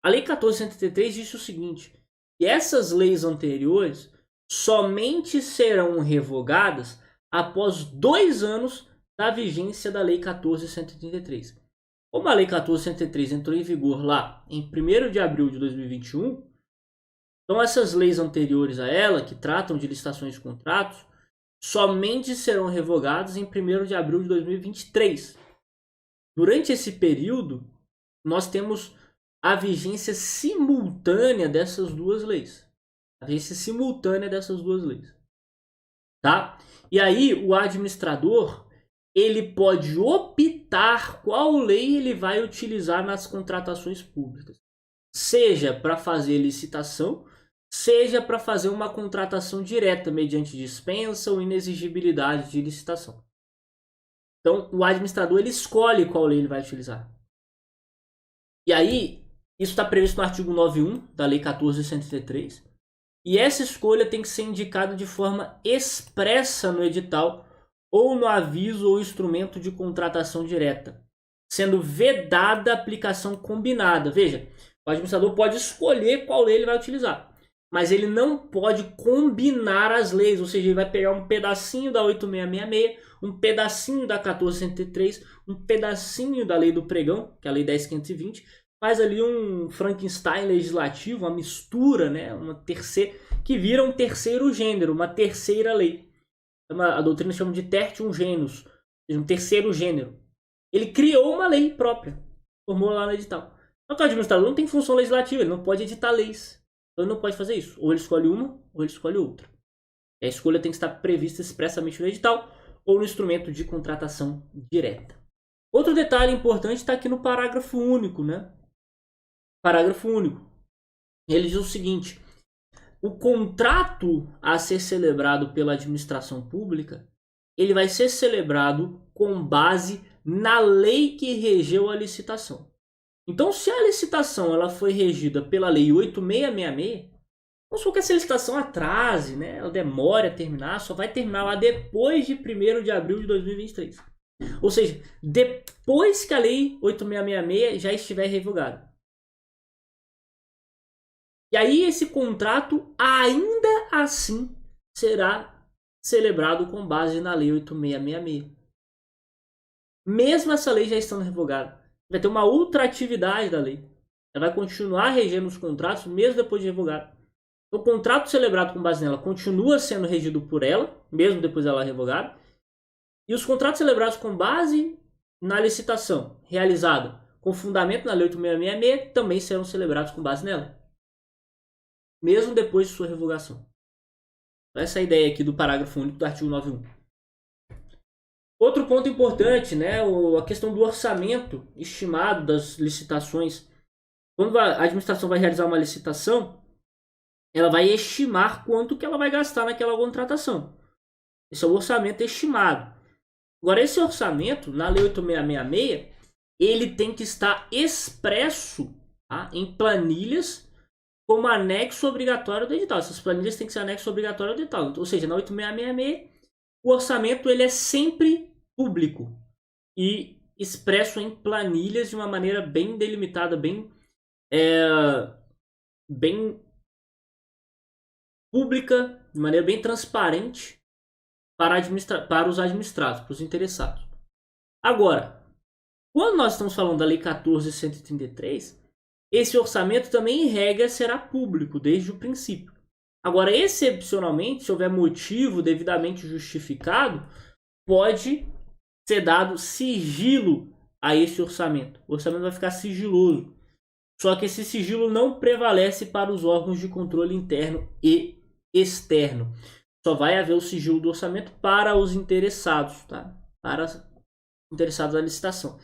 [SPEAKER 1] A Lei 14.103 disse o seguinte, que essas leis anteriores somente serão revogadas após 2 anos da vigência da Lei 14.133. Como a Lei 14.103 entrou em vigor lá em 1º de abril de 2021, então essas leis anteriores a ela, que tratam de licitações e contratos, somente serão revogadas em 1º de abril de 2023. Durante esse período, nós temos a vigência simultânea dessas duas leis. A vigência simultânea dessas duas leis. Tá? E aí, o administrador, ele pode optar qual lei ele vai utilizar nas contratações públicas. Seja para fazer licitação, seja para fazer uma contratação direta mediante dispensa ou inexigibilidade de licitação. Então, o administrador ele escolhe qual lei ele vai utilizar. E aí, isso está previsto no artigo 9.1 da Lei 14.103. E essa escolha tem que ser indicada de forma expressa no edital ou no aviso ou instrumento de contratação direta, sendo vedada a aplicação combinada. Veja, o administrador pode escolher qual lei ele vai utilizar, mas ele não pode combinar as leis, ou seja, ele vai pegar um pedacinho da 8666, um pedacinho da 14.103, um pedacinho da lei do pregão, que é a lei 10.520, faz ali um Frankenstein legislativo, uma mistura, né, uma terceira, que vira um terceiro gênero, uma terceira lei. A doutrina chama de tertium genus, um terceiro gênero. Ele criou uma lei própria, formou lá no edital. Só que o administrador não tem função legislativa, ele não pode editar leis. Então ele não pode fazer isso. Ou ele escolhe uma, ou ele escolhe outra. E a escolha tem que estar prevista expressamente no edital ou no instrumento de contratação direta. Outro detalhe importante está aqui no parágrafo único, né? Parágrafo único. Ele diz o seguinte: o contrato a ser celebrado pela administração pública, ele vai ser celebrado com base na lei que regeu a licitação. Então, se a licitação ela foi regida pela lei 8666, vamos supor que essa licitação atrase, né? Ela demore a terminar, só vai terminar lá depois de 1º de abril de 2023. Ou seja, depois que a lei 8666 já estiver revogada. E aí esse contrato ainda assim será celebrado com base na lei 8666. Mesmo essa lei já estando revogada, vai ter uma outra atividade da lei. Ela vai continuar regendo os contratos mesmo depois de revogada. O contrato celebrado com base nela continua sendo regido por ela, mesmo depois dela revogada. E os contratos celebrados com base na licitação realizada com fundamento na lei 8666 também serão celebrados com base nela, mesmo depois de sua revogação. Essa é a ideia aqui do parágrafo único do artigo 9.1. Outro ponto importante, né, a questão do orçamento estimado das licitações. Quando a administração vai realizar uma licitação, ela vai estimar quanto que ela vai gastar naquela contratação. Esse é o orçamento estimado. Agora, esse orçamento, na lei 8666, ele tem que estar expresso, tá, em planilhas como anexo obrigatório do edital. Essas planilhas têm que ser anexo obrigatório do edital. Ou seja, na 8666, o orçamento ele é sempre público e expresso em planilhas de uma maneira bem delimitada, bem pública, de maneira bem transparente. para os administrados, para os interessados. Agora, quando nós estamos falando da Lei 14.133, esse orçamento também, em regra, será público desde o princípio. Agora, excepcionalmente, se houver motivo devidamente justificado, pode ser dado sigilo a esse orçamento. O orçamento vai ficar sigiloso. Só que esse sigilo não prevalece para os órgãos de controle interno e externo. Só vai haver o sigilo do orçamento para os interessados, tá? Para os interessados da licitação.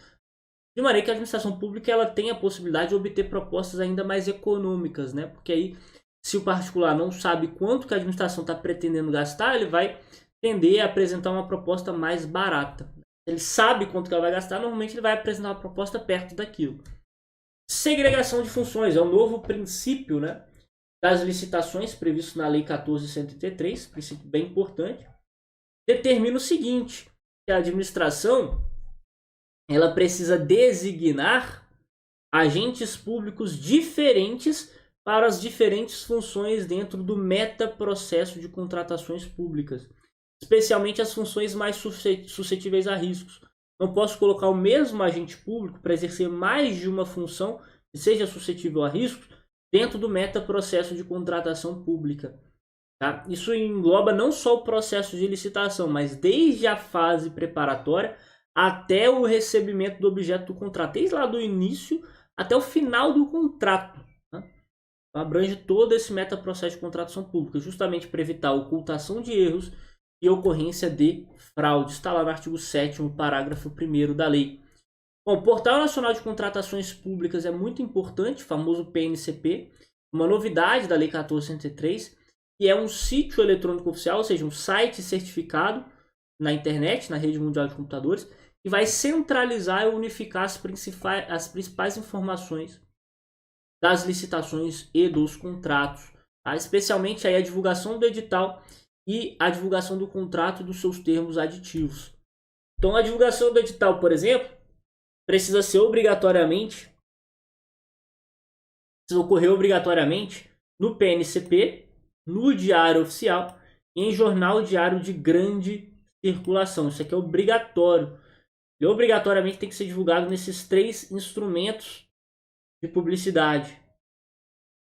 [SPEAKER 1] De maneira que a administração pública ela tem a possibilidade de obter propostas ainda mais econômicas, né? Porque aí, se o particular não sabe quanto que a administração está pretendendo gastar, ele vai tender a apresentar uma proposta mais barata. Ele sabe quanto que ela vai gastar, normalmente ele vai apresentar uma proposta perto daquilo. Segregação de funções é um novo princípio, né, das licitações previsto na Lei 14.133, princípio bem importante. Determina o seguinte, que a administração ela precisa designar agentes públicos diferentes para as diferentes funções dentro do metaprocesso de contratações públicas, especialmente as funções mais suscetíveis a riscos. Não posso colocar o mesmo agente público para exercer mais de uma função que seja suscetível a riscos dentro do metaprocesso de contratação pública. Tá? Isso engloba não só o processo de licitação, mas desde a fase preparatória até o recebimento do objeto do contrato, desde lá do início até o final do contrato. Tá? Abrange todo esse metaprocesso de contratação pública, justamente para evitar a ocultação de erros e ocorrência de fraude. Está lá no artigo 7º, parágrafo 1º da lei. Bom, o Portal Nacional de Contratações Públicas é muito importante, famoso PNCP, uma novidade da Lei 14.103, que é um sítio eletrônico oficial, ou seja, um site certificado na internet, na rede mundial de computadores, que vai centralizar e unificar as principais informações das licitações e dos contratos, tá? Especialmente aí a divulgação do edital e a divulgação do contrato e dos seus termos aditivos. Então, a divulgação do edital, por exemplo, precisa ocorrer obrigatoriamente no PNCP, no Diário Oficial e em jornal diário de grande circulação. Isso aqui é obrigatório. E obrigatoriamente tem que ser divulgado nesses 3 instrumentos de publicidade.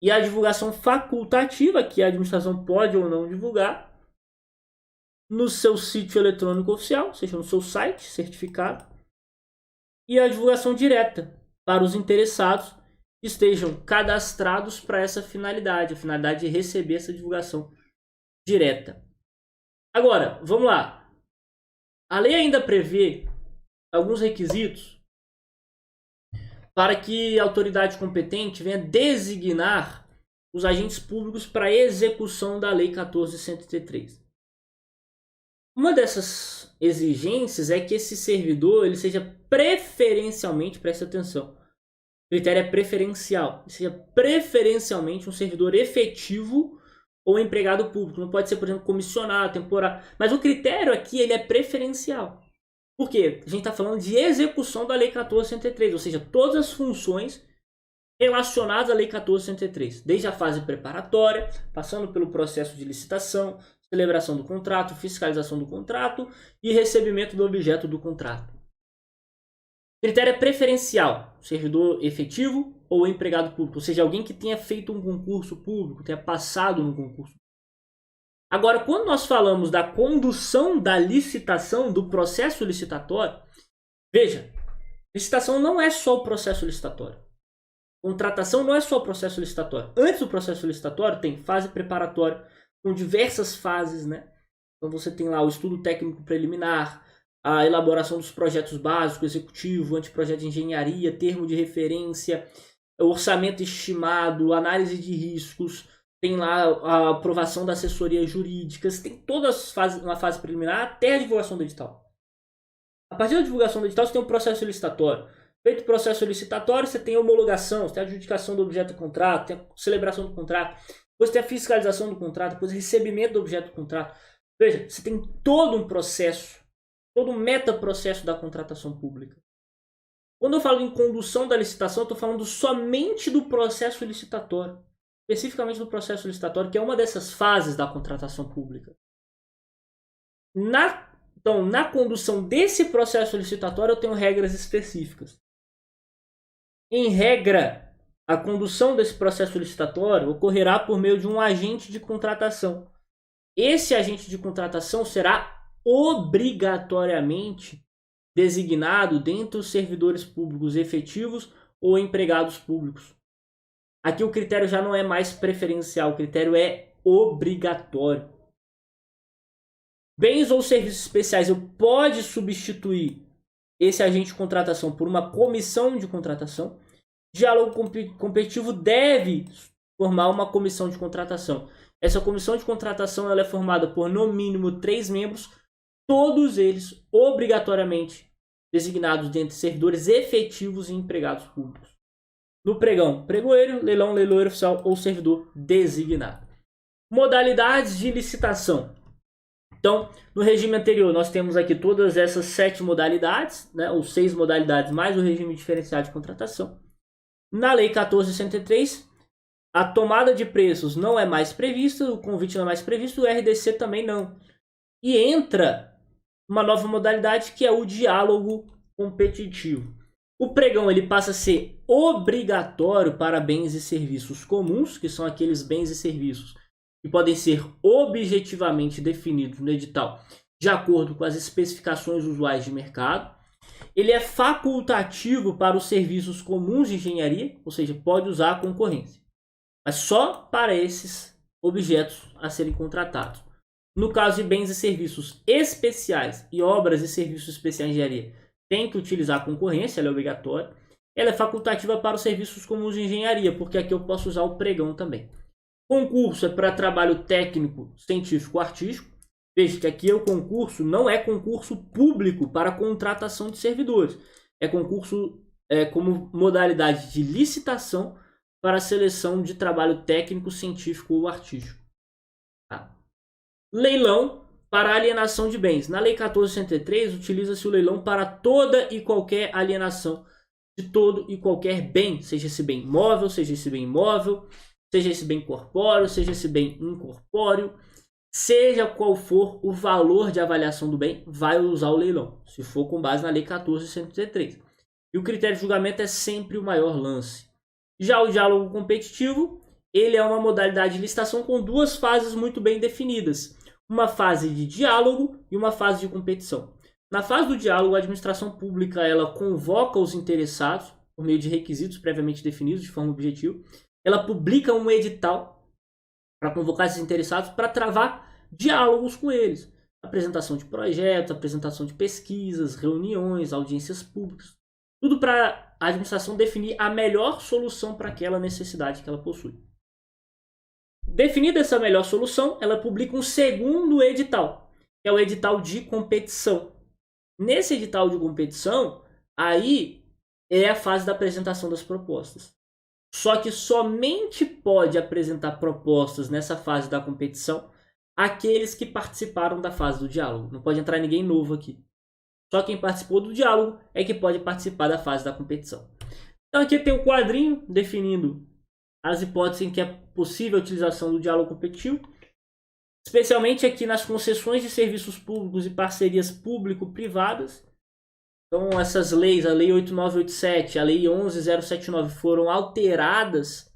[SPEAKER 1] E a divulgação facultativa, que a administração pode ou não divulgar, no seu sítio eletrônico oficial, ou seja, no seu site certificado, e a divulgação direta para os interessados que estejam cadastrados para essa finalidade, a finalidade de receber essa divulgação direta. Agora, vamos lá. A lei ainda prevê alguns requisitos para que a autoridade competente venha designar os agentes públicos para a execução da Lei 14.103. Uma dessas exigências é que esse servidor ele seja preferencialmente, preste atenção, o critério é preferencial, seja preferencialmente um servidor efetivo ou empregado público. Não pode ser, por exemplo, comissionado, temporário. Mas o critério aqui ele é preferencial. Por quê? A gente está falando de execução da Lei 14.103, ou seja, todas as funções relacionadas à Lei 14.103, desde a fase preparatória, passando pelo processo de licitação, celebração do contrato, fiscalização do contrato e recebimento do objeto do contrato. Critério é preferencial, servidor efetivo ou empregado público, ou seja, alguém que tenha feito um concurso público, tenha passado no concurso. Agora, quando nós falamos da condução da licitação, do processo licitatório, veja, licitação não é só o processo licitatório. Contratação não é só o processo licitatório. Antes do processo licitatório tem fase preparatória, com diversas fases, né? Então você tem lá o estudo técnico preliminar, a elaboração dos projetos básicos, executivo, anteprojeto de engenharia, termo de referência, orçamento estimado, análise de riscos, tem lá a aprovação da assessoria jurídica, tem todas as fases, uma fase preliminar até a divulgação do edital. A partir da divulgação do edital você tem um processo licitatório. Feito o processo licitatório, você tem a homologação, você tem a adjudicação do objeto do contrato, tem a celebração do contrato, depois tem a fiscalização do contrato, depois o recebimento do objeto do contrato. Veja, você tem todo um processo, todo um metaprocesso da contratação pública. Quando eu falo em condução da licitação, eu estou falando somente do processo licitatório. Especificamente do processo licitatório, que é uma dessas fases da contratação pública. Então, na condução desse processo licitatório, eu tenho regras específicas. Em regra, a condução desse processo licitatório ocorrerá por meio de um agente de contratação. Esse agente de contratação será obrigatoriamente designado dentre os servidores públicos efetivos ou empregados públicos. Aqui o critério já não é mais preferencial, o critério é obrigatório. Bens ou serviços especiais, eu pode substituir esse agente de contratação por uma comissão de contratação. Diálogo competitivo deve formar uma comissão de contratação. Essa comissão de contratação ela é formada por no mínimo 3 membros, todos eles obrigatoriamente designados dentre servidores efetivos e empregados públicos. No pregão, pregoeiro, leilão, leiloeiro oficial ou servidor designado. Modalidades de licitação. Então, no regime anterior, nós temos aqui todas essas 7 modalidades, né, ou 6 modalidades, mais o regime diferenciado de contratação. Na Lei 1463, a tomada de preços não é mais prevista, o convite não é mais previsto, o RDC também não. E entra uma nova modalidade que é o diálogo competitivo. O pregão ele passa a ser obrigatório para bens e serviços comuns, que são aqueles bens e serviços que podem ser objetivamente definidos no edital de acordo com as especificações usuais de mercado. Ele é facultativo para os serviços comuns de engenharia, ou seja, pode usar a concorrência, mas só para esses objetos a serem contratados. No caso de bens e serviços especiais e obras e serviços especiais de engenharia, tem que utilizar a concorrência, ela é obrigatória. Ela é facultativa para os serviços comuns de engenharia, porque aqui eu posso usar o pregão também. Concurso é para trabalho técnico, científico, artístico. Veja que aqui o concurso não é concurso público para contratação de servidores. É concurso como modalidade de licitação para a seleção de trabalho técnico, científico ou artístico. Tá? Leilão para alienação de bens. Na Lei 1463, utiliza-se o leilão para toda e qualquer alienação de todo e qualquer bem, seja esse bem móvel, seja esse bem imóvel, seja esse bem corpóreo, seja esse bem incorpóreo, seja qual for o valor de avaliação do bem, vai usar o leilão, se for com base na Lei 1463. E o critério de julgamento é sempre o maior lance. Já o diálogo competitivo, ele é uma modalidade de licitação com 2 fases muito bem definidas. Uma fase de diálogo e uma fase de competição. Na fase do diálogo, a administração pública ela convoca os interessados por meio de requisitos previamente definidos de forma objetiva. Ela publica um edital para convocar esses interessados para travar diálogos com eles. Apresentação de projetos, apresentação de pesquisas, reuniões, audiências públicas. Tudo para a administração definir a melhor solução para aquela necessidade que ela possui. Definida essa melhor solução, ela publica um segundo edital, que é o edital de competição. Nesse edital de competição, aí é a fase da apresentação das propostas. Só que somente pode apresentar propostas nessa fase da competição aqueles que participaram da fase do diálogo. Não pode entrar ninguém novo aqui. Só quem participou do diálogo é que pode participar da fase da competição. Então aqui tem um quadrinho definindo as hipóteses em que é possível a utilização do diálogo competitivo, especialmente aqui nas concessões de serviços públicos e parcerias público-privadas. Então essas leis, a Lei 8987, a Lei 11079 foram alteradas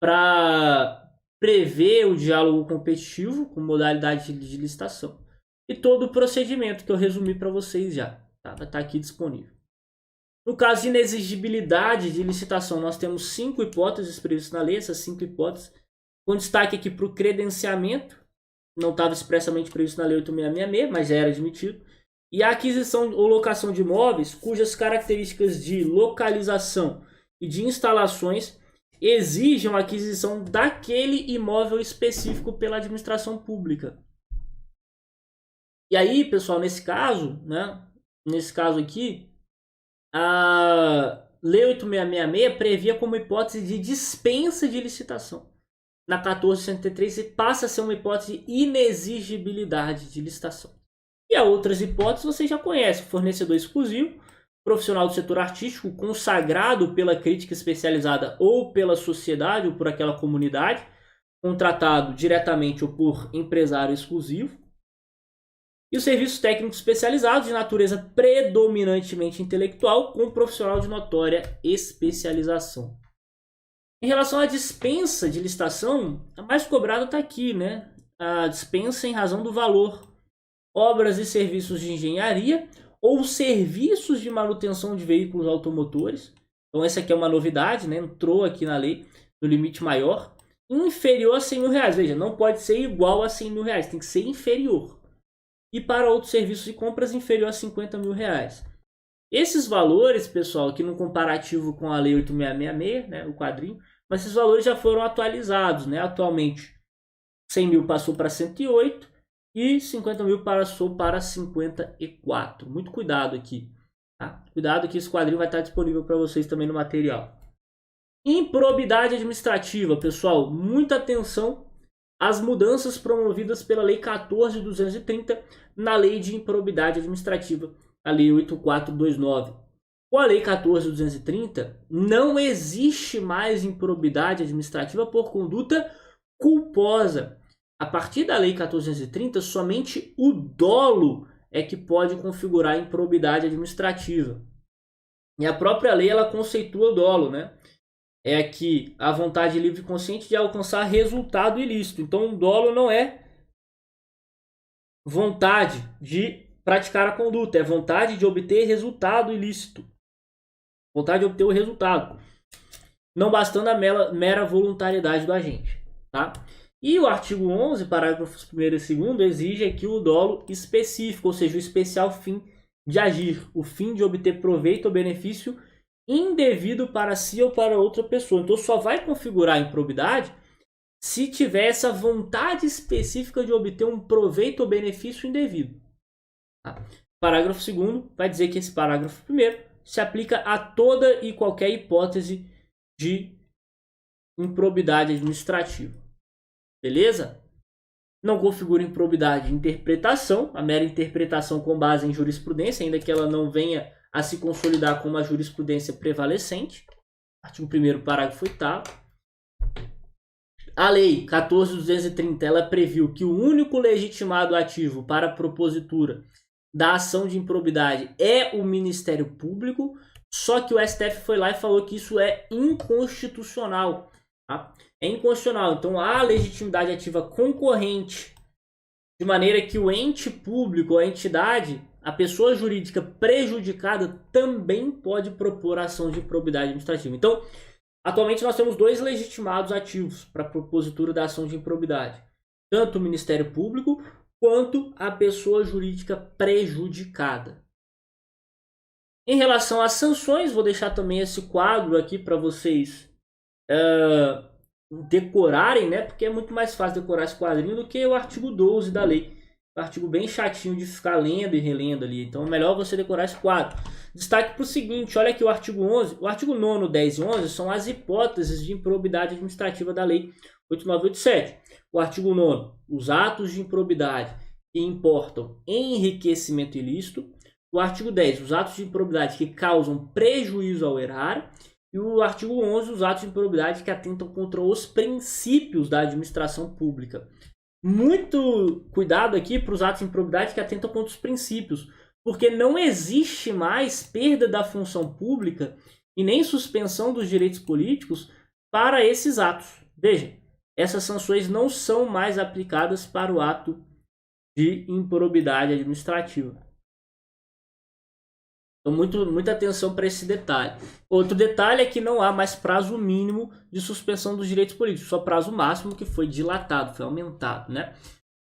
[SPEAKER 1] para prever o diálogo competitivo com modalidade de licitação. E todo o procedimento que eu resumi para vocês já, tá? Vai estar aqui disponível. No caso de inexigibilidade de licitação, nós temos 5 hipóteses previstas na lei, essas 5 hipóteses, com destaque aqui para o credenciamento, não estava expressamente previsto na lei 8666, mas já era admitido, e a aquisição ou locação de imóveis cujas características de localização e de instalações exijam a aquisição daquele imóvel específico pela administração pública. E aí, pessoal, nesse caso, né, nesse caso aqui, a Lei 8666 previa como hipótese de dispensa de licitação. Na 1463 passa a ser uma hipótese de inexigibilidade de licitação. E a outras hipóteses você já conhece: fornecedor exclusivo, profissional do setor artístico consagrado pela crítica especializada ou pela sociedade ou por aquela comunidade, contratado diretamente ou por empresário exclusivo. E os serviços técnicos especializados de natureza predominantemente intelectual com profissional de notória especialização. Em relação à dispensa de licitação, a mais cobrada está aqui, né? A dispensa em razão do valor. Obras e serviços de engenharia ou serviços de manutenção de veículos automotores. Então essa aqui é uma novidade, né? Entrou aqui na lei no limite maior. Inferior a 100 mil reais. Veja, não pode ser igual a 100 mil reais, tem que ser inferior. E para outros serviços e compras, inferior a 50 mil reais. Esses valores, pessoal, aqui no comparativo com a Lei 8666, né, o quadrinho, mas esses valores já foram atualizados, né? Atualmente, 100 mil passou para 108 e 50 mil passou para 54. Muito cuidado aqui. Tá? Cuidado que esse quadrinho vai estar disponível para vocês também no material. Improbidade administrativa, pessoal, muita atenção às mudanças promovidas pela Lei 14.230 na Lei de Improbidade Administrativa, a Lei 8429. Com a Lei 14.230, não existe mais improbidade administrativa por conduta culposa. A partir da Lei 14.230, somente o dolo é que pode configurar improbidade administrativa. E a própria lei ela conceitua o dolo, né? É que a vontade livre e consciente de alcançar resultado ilícito. Então, o dolo não é vontade de praticar a conduta, é vontade de obter resultado ilícito. Vontade de obter o resultado. Não bastando a mera voluntariedade do agente. Tá? E o artigo 11, parágrafos 1º e 2º, exige aqui o dolo específico, ou seja, o especial fim de agir. O fim de obter proveito ou benefício indevido para si ou para outra pessoa. Então só vai configurar a improbidade se tiver essa vontade específica de obter um proveito ou benefício indevido. Tá? Parágrafo 2º vai dizer que esse parágrafo 1º se aplica a toda e qualquer hipótese de improbidade administrativa. Beleza? Não configura improbidade de interpretação, a mera interpretação com base em jurisprudência, ainda que ela não venha a se consolidar como uma jurisprudência prevalecente. Artigo 1º, parágrafo 8º. A Lei 14.230, ela previu que o único legitimado ativo para a propositura da ação de improbidade é o Ministério Público, só que o STF foi lá e falou que isso é inconstitucional. Tá? É inconstitucional. Então, há legitimidade ativa concorrente, de maneira que o ente público, a entidade, a pessoa jurídica prejudicada também pode propor ação de improbidade administrativa. Então, atualmente nós temos dois legitimados ativos para a propositura da ação de improbidade. Tanto o Ministério Público quanto a pessoa jurídica prejudicada. Em relação às sanções, vou deixar também esse quadro aqui para vocês decorarem, né? Porque é muito mais fácil decorar esse quadrinho do que o artigo 12 da lei. Um artigo bem chatinho de ficar lendo e relendo ali. Então é melhor você decorar esse quadro. Destaque para o seguinte, olha aqui o artigo 11. O artigo 9, 10 e 11 são as hipóteses de improbidade administrativa da lei 8987. O artigo 9, os atos de improbidade que importam enriquecimento ilícito. O artigo 10, os atos de improbidade que causam prejuízo ao erário. E o artigo 11, os atos de improbidade que atentam contra os princípios da administração pública. Muito cuidado aqui para os atos de improbidade que atentam contra os princípios, porque não existe mais perda da função pública e nem suspensão dos direitos políticos para esses atos. Veja, essas sanções não são mais aplicadas para o ato de improbidade administrativa. Então, muita atenção para esse detalhe. Outro detalhe é que não há mais prazo mínimo de suspensão dos direitos políticos, só prazo máximo que foi dilatado, foi aumentado, né?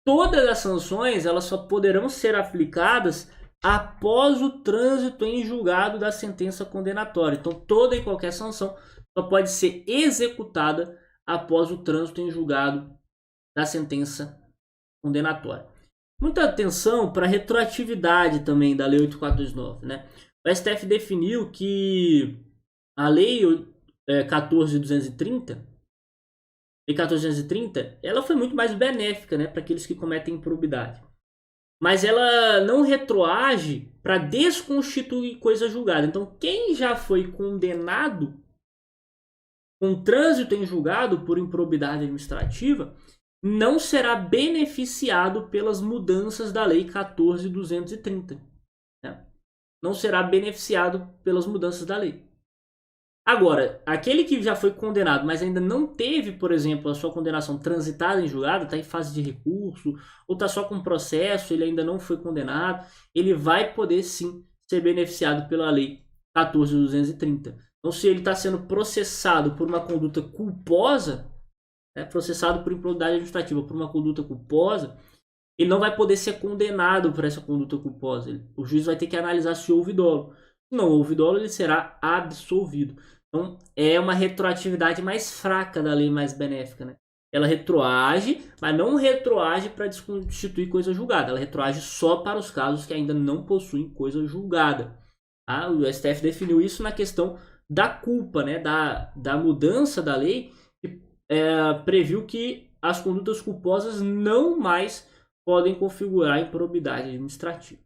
[SPEAKER 1] Todas as sanções elas só poderão ser aplicadas após o trânsito em julgado da sentença condenatória. Então, toda e qualquer sanção só pode ser executada após o trânsito em julgado da sentença condenatória. Muita atenção para a retroatividade também da Lei 8429, né? O STF definiu que a Lei 14.230, Lei 14.230, ela foi muito mais benéfica, né, para aqueles que cometem improbidade. Mas ela não retroage para desconstituir coisa julgada. Então, quem já foi condenado com trânsito em julgado por improbidade administrativa, não será beneficiado pelas mudanças da Lei 14.230. Né? Não será beneficiado pelas mudanças da lei. Agora, aquele que já foi condenado, mas ainda não teve, por exemplo, a sua condenação transitada em julgado, está em fase de recurso, ou está só com processo, ele ainda não foi condenado, ele vai poder sim ser beneficiado pela lei 14.230. Então, se ele está sendo processado por uma conduta culposa, processado por improbidade administrativa por uma conduta culposa, ele não vai poder ser condenado por essa conduta culposa. O juiz vai ter que analisar se houve dolo. Se não houve dolo, ele será absolvido. Então, é uma retroatividade mais fraca da lei mais benéfica, né? Ela retroage, mas não retroage para desconstituir coisa julgada. Ela retroage só para os casos que ainda não possuem coisa julgada. Tá? O STF definiu isso na questão da culpa, né? Da mudança da lei, que previu que as condutas culposas não mais podem configurar improbidade administrativa.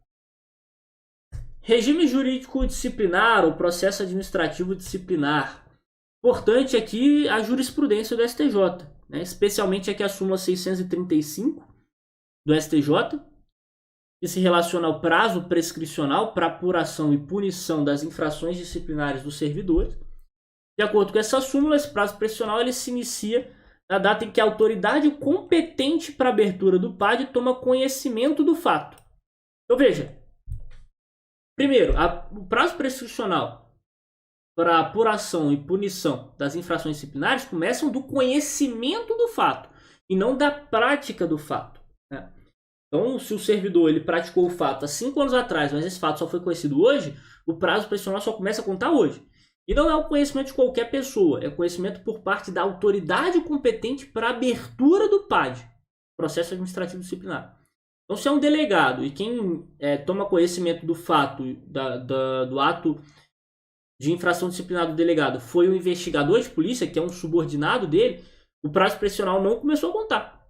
[SPEAKER 1] Regime jurídico disciplinar ou processo administrativo disciplinar. Importante aqui a jurisprudência do STJ, né? Especialmente aqui a súmula 635 do STJ, que se relaciona ao prazo prescricional para apuração e punição das infrações disciplinares dos servidores. De acordo com essa súmula, esse prazo prescricional ele se inicia na data em que a autoridade competente para abertura do PAD toma conhecimento do fato. Então veja, primeiro, o prazo prescricional para apuração e punição das infrações disciplinares começam do conhecimento do fato e não da prática do fato. Né? Então, se o servidor ele praticou o fato há 5 anos atrás, mas esse fato só foi conhecido hoje, o prazo prescricional só começa a contar hoje. E não é o conhecimento de qualquer pessoa, é conhecimento por parte da autoridade competente para abertura do PAD, processo administrativo disciplinar. Então, se é um delegado e quem toma conhecimento do fato, do ato de infração disciplinar do delegado foi o investigador de polícia, que é um subordinado dele, o prazo prescricional não começou a contar.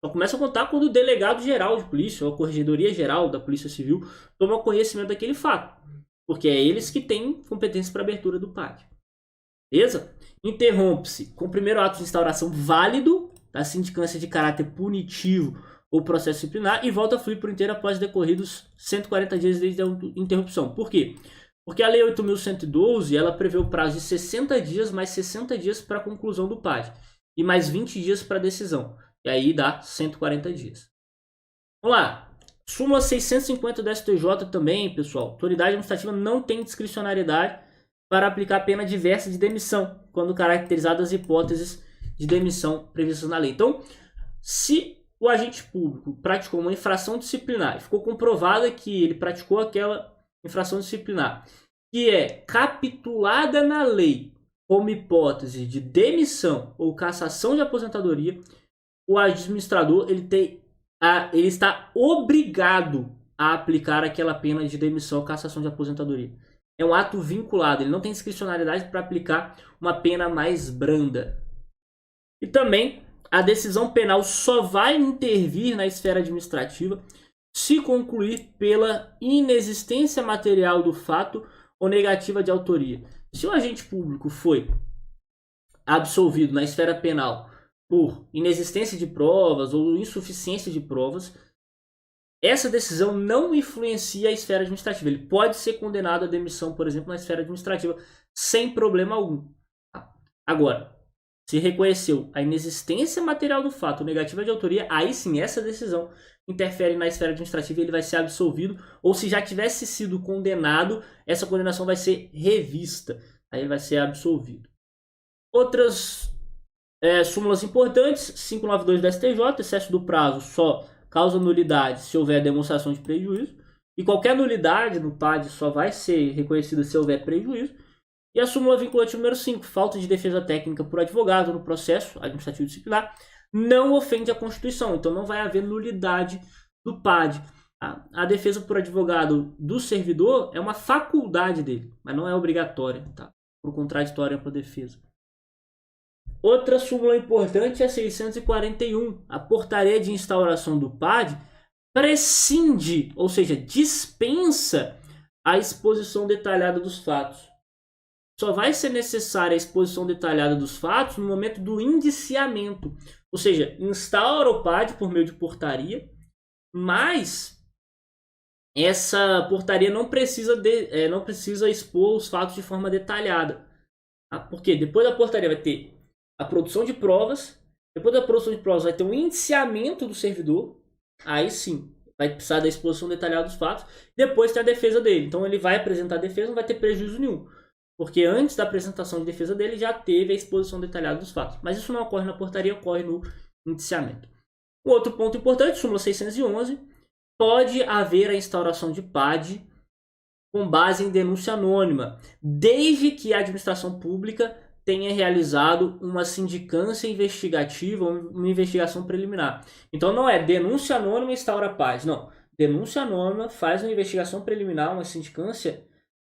[SPEAKER 1] Só começa a contar quando o delegado geral de polícia, ou a corregedoria geral da Polícia Civil, toma conhecimento daquele fato. Porque é eles que têm competência para abertura do PAD. Beleza? Interrompe-se com o primeiro ato de instauração válido da sindicância de caráter punitivo ou processo disciplinar e volta a fluir por inteiro após decorridos 140 dias desde a interrupção. Por quê? Porque a Lei 8.112 ela prevê o prazo de 60 dias mais 60 dias para a conclusão do PAD e mais 20 dias para a decisão. E aí dá 140 dias. Vamos lá. Súmula 650 do STJ também, pessoal. A autoridade administrativa não tem discricionariedade para aplicar pena diversa de demissão, quando caracterizadas as hipóteses de demissão previstas na lei. Então, se o agente público praticou uma infração disciplinar e ficou comprovada que ele praticou aquela infração disciplinar, que é capitulada na lei como hipótese de demissão ou cassação de aposentadoria, o administrador ele está obrigado a aplicar aquela pena de demissão ou cassação de aposentadoria. É um ato vinculado, ele não tem discricionariedade para aplicar uma pena mais branda. E também a decisão penal só vai intervir na esfera administrativa se concluir pela inexistência material do fato ou negativa de autoria. Se o agente público foi absolvido na esfera penal por inexistência de provas ou insuficiência de provas, essa decisão não influencia a esfera administrativa. Ele pode ser condenado à demissão, por exemplo, na esfera administrativa, sem problema algum. Agora, se reconheceu a inexistência material do fato ou negativa de autoria, aí sim essa decisão interfere na esfera administrativa e ele vai ser absolvido, ou se já tivesse sido condenado, essa condenação vai ser revista, aí ele vai ser absolvido. Outras súmulas importantes, 592 do STJ, excesso do prazo só causa nulidade se houver demonstração de prejuízo, e qualquer nulidade no PAD só vai ser reconhecida se houver prejuízo. E a súmula vinculante número 5, falta de defesa técnica por advogado no processo administrativo disciplinar, não ofende a Constituição, então não vai haver nulidade do PAD. A defesa por advogado do servidor é uma faculdade dele, mas não é obrigatória, tá? Por contraditório para a defesa. Outra súmula importante é a 641. A portaria de instauração do PAD prescinde, ou seja, dispensa a exposição detalhada dos fatos. só vai ser necessária a exposição detalhada dos fatos no momento do indiciamento. Ou seja, instaura o PAD por meio de portaria, mas essa portaria não precisa expor os fatos de forma detalhada. Tá? Porque depois da portaria vai ter a produção de provas, depois da produção de provas vai ter um indiciamento do servidor, aí sim vai precisar da exposição detalhada dos fatos, depois tem a defesa dele. Então ele vai apresentar a defesa, não vai ter prejuízo nenhum. Porque antes da apresentação de defesa dele já teve a exposição detalhada dos fatos. Mas isso não ocorre na portaria, ocorre no indiciamento. Um outro ponto importante, súmula 611, pode haver a instauração de PAD com base em denúncia anônima, desde que a administração pública tenha realizado uma sindicância investigativa, uma investigação preliminar. Então não é denúncia anônima e instaura PAD, não. Denúncia anônima faz uma investigação preliminar, uma sindicância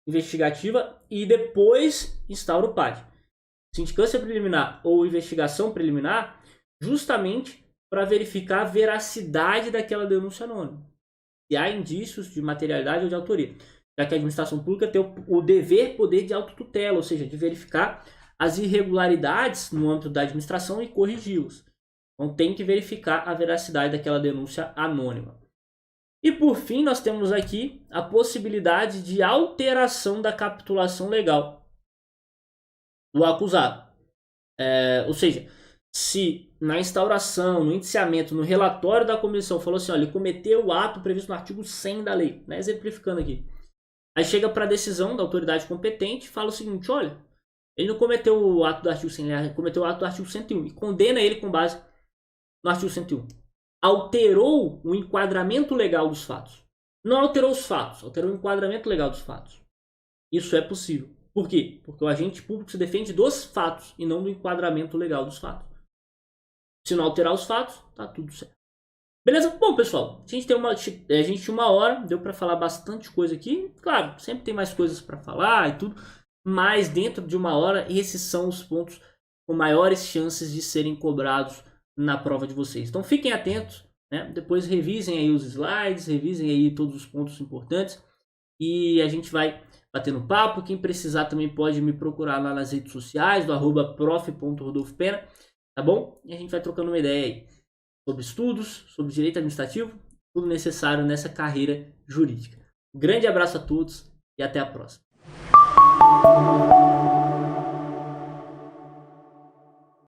[SPEAKER 1] investigativa e depois instaura o PAD. Sindicância preliminar ou investigação preliminar, justamente para verificar a veracidade daquela denúncia anônima. Se há indícios de materialidade ou de autoria. Já que a administração pública tem o dever poder de autotutela, ou seja, de verificar as irregularidades no âmbito da administração e corrigi-las. Então tem que verificar a veracidade daquela denúncia anônima. E por fim, nós temos aqui a possibilidade de alteração da capitulação legal do acusado. Ou seja, se na instauração, no indiciamento, no relatório da comissão falou assim, olha, ele cometeu o ato previsto no artigo 100 da lei, né, exemplificando aqui. Aí chega para a decisão da autoridade competente e fala o seguinte, olha, ele não cometeu o ato do artigo 100, ele cometeu o ato do artigo 101 e condena ele com base no artigo 101. Alterou o enquadramento legal dos fatos. Não alterou os fatos, alterou o enquadramento legal dos fatos. Isso é possível. Por quê? Porque o agente público se defende dos fatos e não do enquadramento legal dos fatos. Se não alterar os fatos, tá tudo certo. Beleza? Bom, pessoal, a gente tinha uma hora, deu para falar bastante coisa aqui. Claro, sempre tem mais coisas para falar e tudo, mas dentro de uma hora, esses são os pontos com maiores chances de serem cobrados na prova de vocês. Então fiquem atentos, né? Depois revisem aí os slides, revisem aí todos os pontos importantes e a gente vai batendo papo. Quem precisar também pode me procurar lá nas redes sociais, do @prof.rodolfopena, tá bom? E a gente vai trocando uma ideia aí sobre estudos, sobre direito administrativo, tudo necessário nessa carreira jurídica. Um grande abraço a todos e até a próxima.